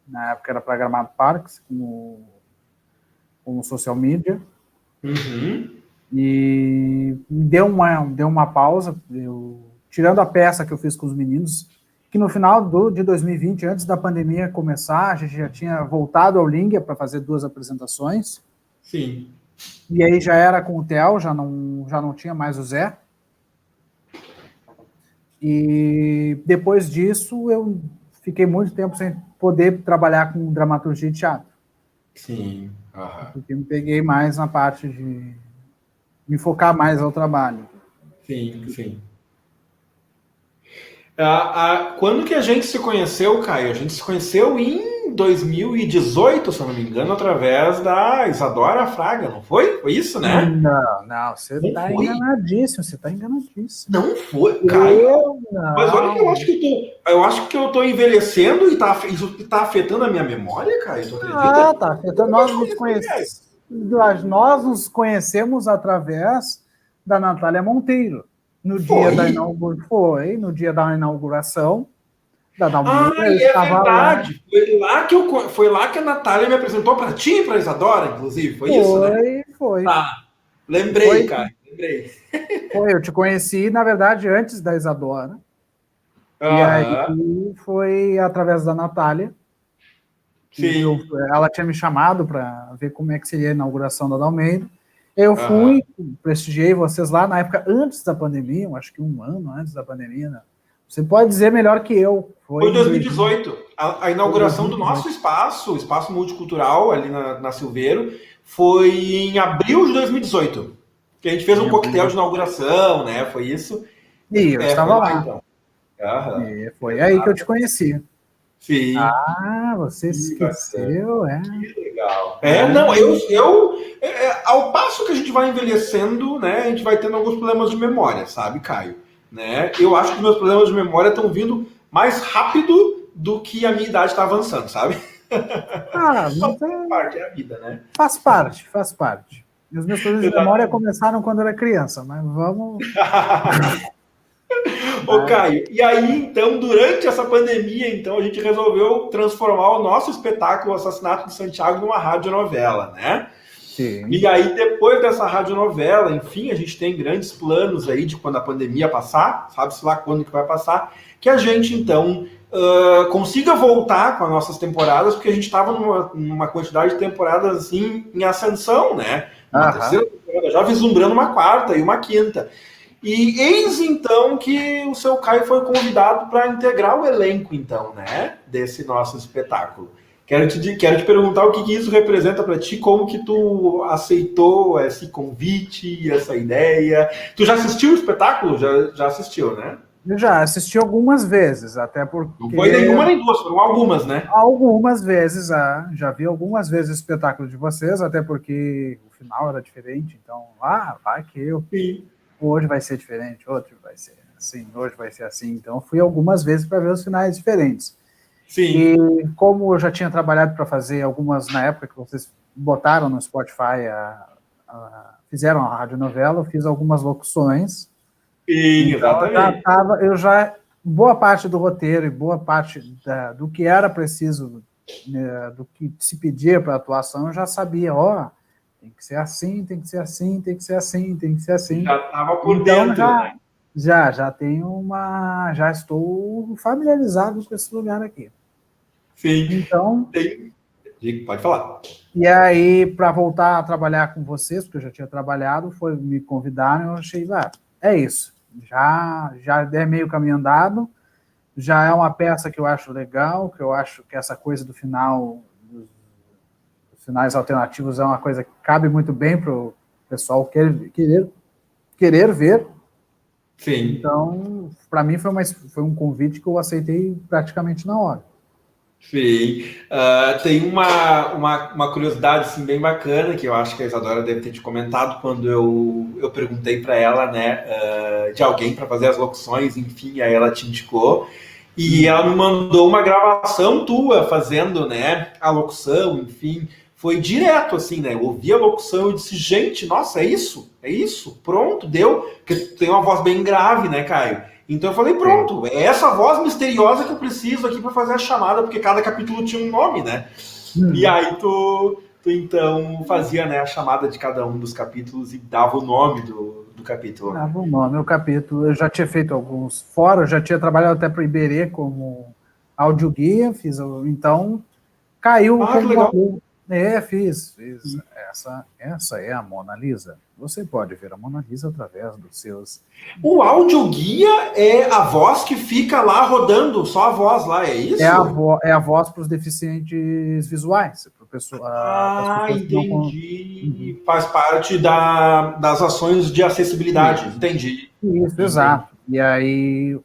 na época era para Gramado Parks, como social media. E deu uma pausa, tirando a peça que eu fiz com os meninos, que no final de 2020, antes da pandemia começar, a gente já tinha voltado ao Lingia para fazer 2 apresentações. Sim. E aí já era com o Theo, já não tinha mais o Zé. E depois disso, eu fiquei muito tempo sem poder trabalhar com dramaturgia de teatro. Sim. Porque me peguei mais na parte de me focar mais ao trabalho. Sim. Quando que a gente se conheceu, Caio? A gente se conheceu em 2018, se eu não me engano, através da Isadora Fraga, não foi? Foi isso, né? Não, você está enganadíssimo, Não foi, Caio. Mas olha que eu acho que eu tô envelhecendo e isso tá afetando a minha memória, Caio, tu acredita? Tá afetando. Nós nos conhecemos através da Natália Monteiro. No dia da inauguração da Dalmir. É verdade. Foi lá que a Natália me apresentou para ti e para Isadora, inclusive. Foi isso, né? Foi. Lembrei, cara. Lembrei. Eu te conheci, na verdade, antes da Isadora. E aí foi através da Natália. Sim. Ela tinha me chamado para ver como é que seria a inauguração da Dalmeida. Eu fui, prestigiei vocês lá na época antes da pandemia, acho que 1 ano antes da pandemia. Né? Você pode dizer melhor que eu. Foi em 2018. A inauguração do nosso espaço, o Espaço Multicultural, ali na Silveiro, foi em abril de 2018. Que a gente fez um coquetel de inauguração, né? Foi isso. E eu estava lá. Então. E foi aí que eu te conheci. Sim. Você esqueceu, Que legal. Ao passo que a gente vai envelhecendo, né, a gente vai tendo alguns problemas de memória, sabe, Caio? Né? Eu acho que meus problemas de memória estão vindo mais rápido do que a minha idade está avançando, sabe? Mas parte é a vida, né? Faz parte. E os meus problemas de memória começaram quando eu era criança, mas vamos... Ô, Caio, e aí, então, durante essa pandemia, então, a gente resolveu transformar o nosso espetáculo O Assassinato de Santiago numa radionovela, né? Sim. E aí, depois dessa radionovela, enfim, a gente tem grandes planos aí de quando a pandemia passar, sabe-se lá quando que vai passar, que a gente, então, consiga voltar com as nossas temporadas, porque a gente estava numa quantidade de temporadas, assim, em ascensão, né? Uma terceira temporada, já vislumbrando uma 4ª e uma 5ª. E eis então que o seu Caio foi convidado para integrar o elenco, então, né, desse nosso espetáculo. Quero te perguntar o que isso representa para ti, como que tu aceitou esse convite, essa ideia. Tu já assistiu o espetáculo? Já assistiu, né? Eu já assisti algumas vezes, até porque... Não foi nenhuma nem duas, foram algumas, né? Algumas vezes, já vi algumas vezes o espetáculo de vocês, até porque o final era diferente, então, vai que hoje vai ser diferente, outro vai ser assim, hoje vai ser assim, então fui algumas vezes para ver os finais diferentes. Sim. E como eu já tinha trabalhado para fazer algumas, na época que vocês botaram no Spotify, fizeram a radionovela, eu fiz algumas locuções. Sim, então, exatamente. Boa parte do roteiro e boa parte do que era preciso, né, do que se pedia para a atuação, eu já sabia, tem que ser assim, tem que ser assim, tem que ser assim, tem que ser assim. Já estava por dentro, né? Já tenho já estou familiarizado com esse lugar aqui. Sim. Então, pode falar. E aí, para voltar a trabalhar com vocês, porque eu já tinha trabalhado, me convidaram, eu achei, é isso. Já é meio caminho andado, já é uma peça que eu acho legal, que eu acho que essa coisa do final, dos finais alternativos, é uma coisa que cabe muito bem para o pessoal querer ver. Sim. Então, para mim, foi um convite que eu aceitei praticamente na hora. Sim. Tem uma curiosidade assim, bem bacana, que eu acho que a Isadora deve ter te comentado quando eu perguntei para ela, né, de alguém para fazer as locuções, enfim, aí ela te indicou. E ela me mandou uma gravação tua fazendo, né, a locução, enfim. Foi direto, assim, né? Eu ouvi a locução e disse, gente, nossa, é isso, pronto, deu. Porque tem uma voz bem grave, né, Caio? Então eu falei, pronto, é essa voz misteriosa que eu preciso aqui para fazer a chamada, porque cada capítulo tinha um nome, né? E aí tu então fazia, né, a chamada de cada um dos capítulos e dava o nome do capítulo. Dava o nome, o capítulo. Eu já tinha feito alguns fora, eu já tinha trabalhado até para o Iberê como audioguia, então caiu que legal. Fiz. Essa é a Mona Lisa. Você pode ver a Mona Lisa através dos seus... O audioguia é a voz que fica lá rodando, só a voz lá, é isso? É a voz para os deficientes visuais. Entendi. Faz parte das ações de acessibilidade, entendi. Isso, exato. E aí,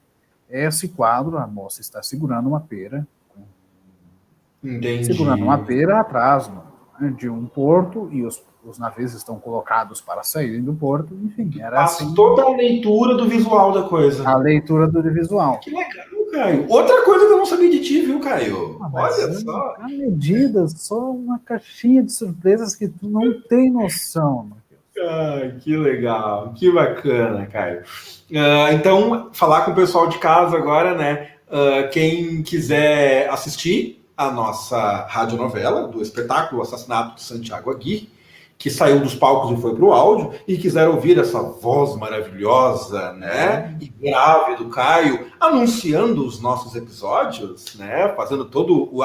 esse quadro, a moça está segurando uma pera. Entendi. Segurando uma pera atrás de um porto, e os navios estão colocados para saírem do porto, enfim, era assim. Toda a leitura do visual da coisa. A leitura do visual. Que legal, Caio. Outra coisa que eu não sabia de ti, viu, Caio? Olha só. A medida, só uma caixinha de surpresas que tu não tem noção. Que legal, que bacana, Caio. Então, falar com o pessoal de casa agora, né? Quem quiser assistir a nossa radionovela do espetáculo Assassinato de Santiago Aguirre, que saiu dos palcos e foi para o áudio, e quiser ouvir essa voz maravilhosa, né, e grave do Caio, anunciando os nossos episódios, né,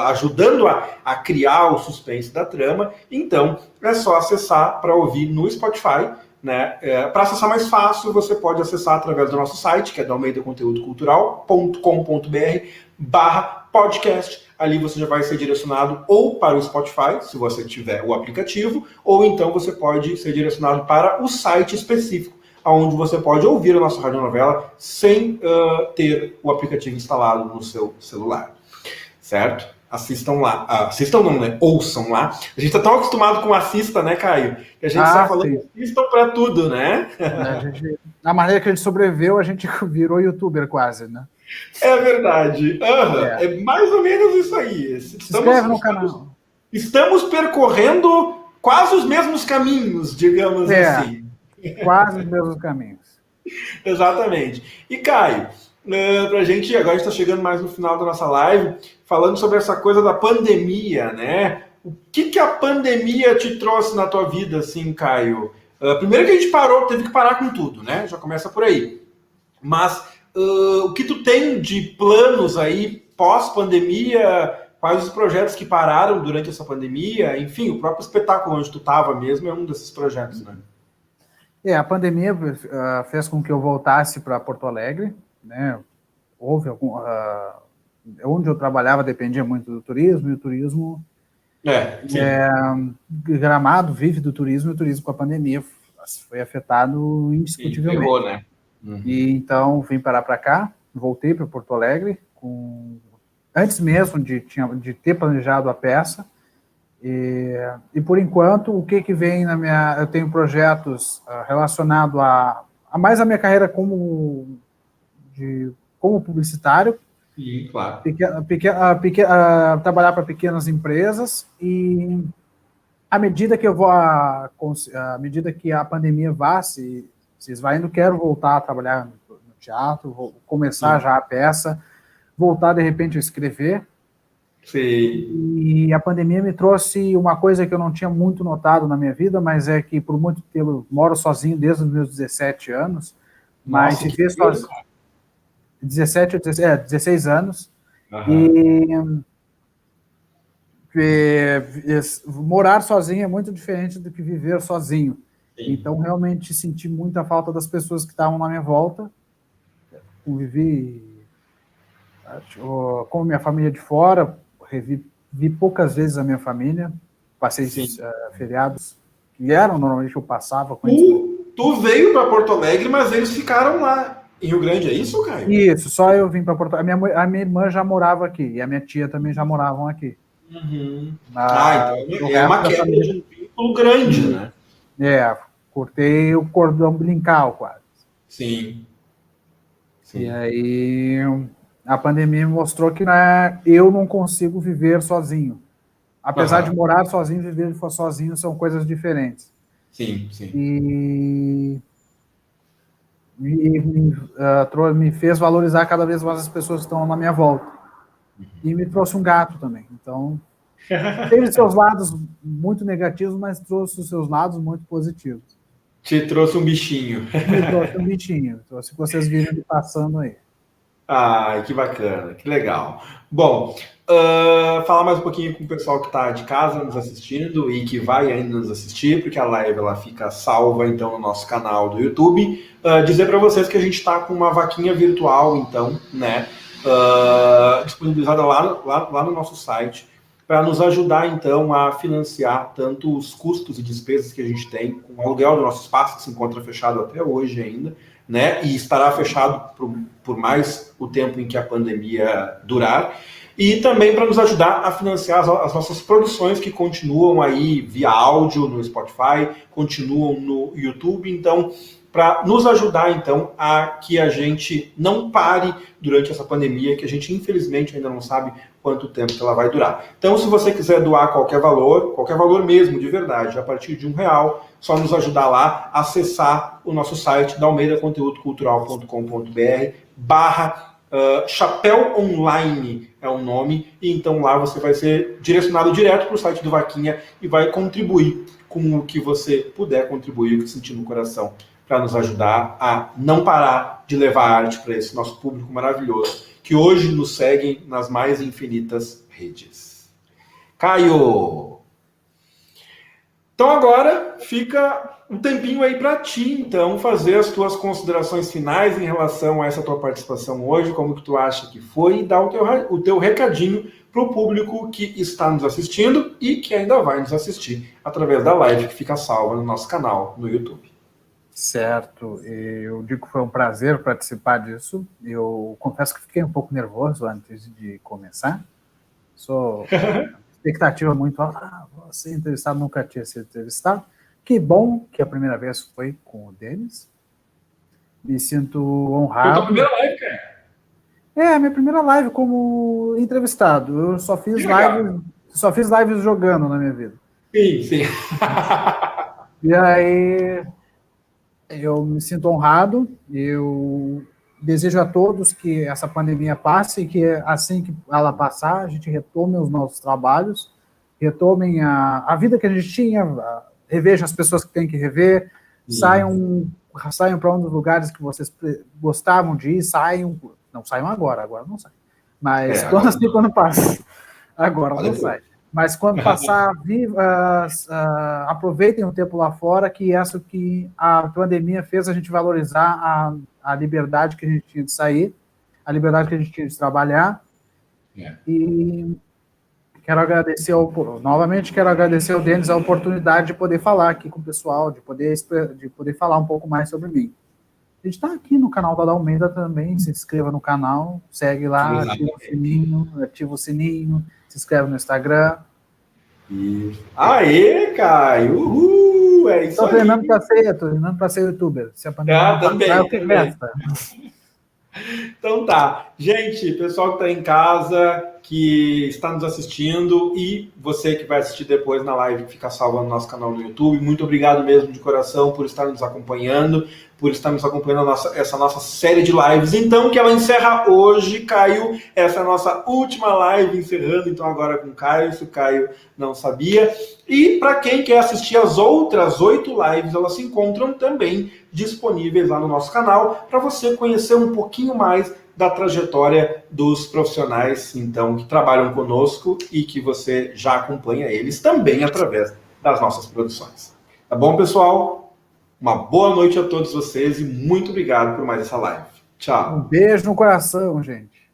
ajudando a criar o suspense da trama, então é só acessar para ouvir no Spotify, né? Para acessar mais fácil, você pode acessar através do nosso site, que é dalmeidaconteúdocultural.com.br/podcast. Ali você já vai ser direcionado ou para o Spotify, se você tiver o aplicativo, ou então você pode ser direcionado para o site específico, onde você pode ouvir a nossa radionovela sem ter o aplicativo instalado no seu celular. Certo? Assistam lá. Assistam não, né? Ouçam lá. A gente tá tão acostumado com assista, né, Caio? Que a gente sai falando assistam para tudo, né? Na maneira que a gente sobreviveu, a gente virou youtuber quase, né? É verdade. É mais ou menos isso aí. Se inscreve no canal. Estamos percorrendo quase os mesmos caminhos, digamos assim. Quase os mesmos caminhos. Exatamente. E, Caio, pra gente, agora a gente está chegando mais no final da nossa live, falando sobre essa coisa da pandemia, né? O que a pandemia te trouxe na tua vida, assim, Caio? Primeiro que a gente teve que parar com tudo, né? Já começa por aí. Mas o que tu tem de planos aí pós-pandemia? Quais os projetos que pararam durante essa pandemia? Enfim, o próprio espetáculo onde tu estava mesmo é um desses projetos, né? A pandemia fez com que eu voltasse para Porto Alegre, né? Houve onde eu trabalhava dependia muito do turismo, e o turismo Gramado vive do turismo, e o turismo com a pandemia foi afetado indiscutivelmente. Ferrou, né? E então vim parar para cá, voltei para Porto Alegre, antes mesmo de ter planejado a peça. E por enquanto, o que vem na minha... Eu tenho projetos relacionados a mais a minha carreira como publicitário. Sim, claro. Trabalhar para pequenas empresas, e à medida que medida que a pandemia vá se esvaindo, quero voltar a trabalhar no teatro, vou começar já a peça, voltar de repente a escrever. Sim. E a pandemia me trouxe uma coisa que eu não tinha muito notado na minha vida, mas é que por muito tempo eu moro sozinho desde os meus 17 anos, mas viver sozinho... 16 anos. Uhum. Morar sozinho é muito diferente do que viver sozinho. Sim. Então, realmente, senti muita falta das pessoas que estavam na minha volta. Convivi com minha família de fora, vi poucas vezes a minha família, passei feriados que normalmente eu passava com eles. Tu veio para Porto Alegre, mas eles ficaram lá em Rio Grande, é isso, Caio? Isso, só eu vim para Porto Alegre. A minha irmã já morava aqui, e a minha tia também já moravam aqui. Uhum. Então é uma quebra de um vínculo grande, né? Cortei o cordão umbilical quase. Sim. E aí a pandemia me mostrou que eu não consigo viver sozinho. Apesar de morar sozinho e viver sozinho são coisas diferentes. Sim. E me fez valorizar cada vez mais as pessoas que estão na minha volta. E me trouxe um gato também. Então, teve seus lados muito negativos, mas trouxe os seus lados muito positivos. Te trouxe um bichinho. Me trouxe um bichinho. Trouxe que vocês viram ele passando aí. Ai, que bacana, que legal. Bom, falar mais um pouquinho com o pessoal que está de casa nos assistindo e que vai ainda nos assistir, porque a live ela fica salva então no nosso canal do YouTube. Dizer para vocês que a gente está com uma vaquinha virtual, então, né, disponibilizada lá no nosso site, para nos ajudar então a financiar tanto os custos e despesas que a gente tem com o aluguel do nosso espaço, que se encontra fechado até hoje ainda, né, e estará fechado por mais o tempo em que a pandemia durar, e também para nos ajudar a financiar as nossas produções que continuam aí via áudio no Spotify, continuam no YouTube. Então, para nos ajudar então a que a gente não pare durante essa pandemia, que a gente infelizmente ainda não sabe quanto tempo que ela vai durar. Então, se você quiser doar qualquer valor mesmo, de verdade, a partir de R$1, só nos ajudar lá, acessar o nosso site, dalmeidaconteúdocultural.com.br/Chapéu Online é o nome, e então lá você vai ser direcionado direto para o site do Vaquinha e vai contribuir com o que você puder contribuir, o que sentir no coração, para nos ajudar a não parar de levar arte para esse nosso público maravilhoso, que hoje nos seguem nas mais infinitas redes. Caio! Então agora fica um tempinho aí para ti, então, fazer as tuas considerações finais em relação a essa tua participação hoje, como que tu acha que foi, e dar o teu recadinho para o público que está nos assistindo e que ainda vai nos assistir através da live que fica salva no nosso canal no YouTube. Certo, eu digo que foi um prazer participar disso. Eu confesso que fiquei um pouco nervoso antes de começar. Expectativa muito alta. Você entrevistado, nunca tinha sido entrevistado. Que bom que a primeira vez foi com o Denis. Me sinto honrado. Foi a tua primeira live, cara? A minha primeira live como entrevistado. Eu só fiz lives jogando na minha vida. Sim. E aí eu me sinto honrado. Eu desejo a todos que essa pandemia passe e que assim que ela passar, a gente retome os nossos trabalhos, retomem a vida que a gente tinha, revejam as pessoas que tem que rever, saiam para um dos lugares que vocês gostavam de ir, não saiam agora não saem. Mas quando passa, agora não sai. Mas quando passar, aproveitem o tempo lá fora, que essa que a pandemia fez a gente valorizar a liberdade que a gente tinha de sair, a liberdade que a gente tinha de trabalhar. E quero agradecer novamente quero agradecer ao Denis a oportunidade de poder falar aqui com o pessoal, de poder falar um pouco mais sobre mim. A gente está aqui no canal da Almeida também, se inscreva no canal, segue lá, ativa o sininho, se inscreve no Instagram. Aê, Caio! Uhul! É isso Estou treinando para ser youtuber. Se a pandemia também. Eu que resta. Então tá. Gente, pessoal que está em casa, que está nos assistindo e você que vai assistir depois na live, fica salvo no nosso canal no YouTube. Muito obrigado mesmo de coração por estar nos acompanhando, essa nossa série de lives. Então, que ela encerra hoje, Caio. Essa é a nossa última live encerrando, então agora com o Caio, se o Caio não sabia. E para quem quer assistir as outras 8 lives, elas se encontram também disponíveis lá no nosso canal, para você conhecer um pouquinho mais da trajetória dos profissionais, então, que trabalham conosco e que você já acompanha eles também através das nossas produções. Tá bom, pessoal? Uma boa noite a todos vocês e muito obrigado por mais essa live. Tchau. Um beijo no coração, gente.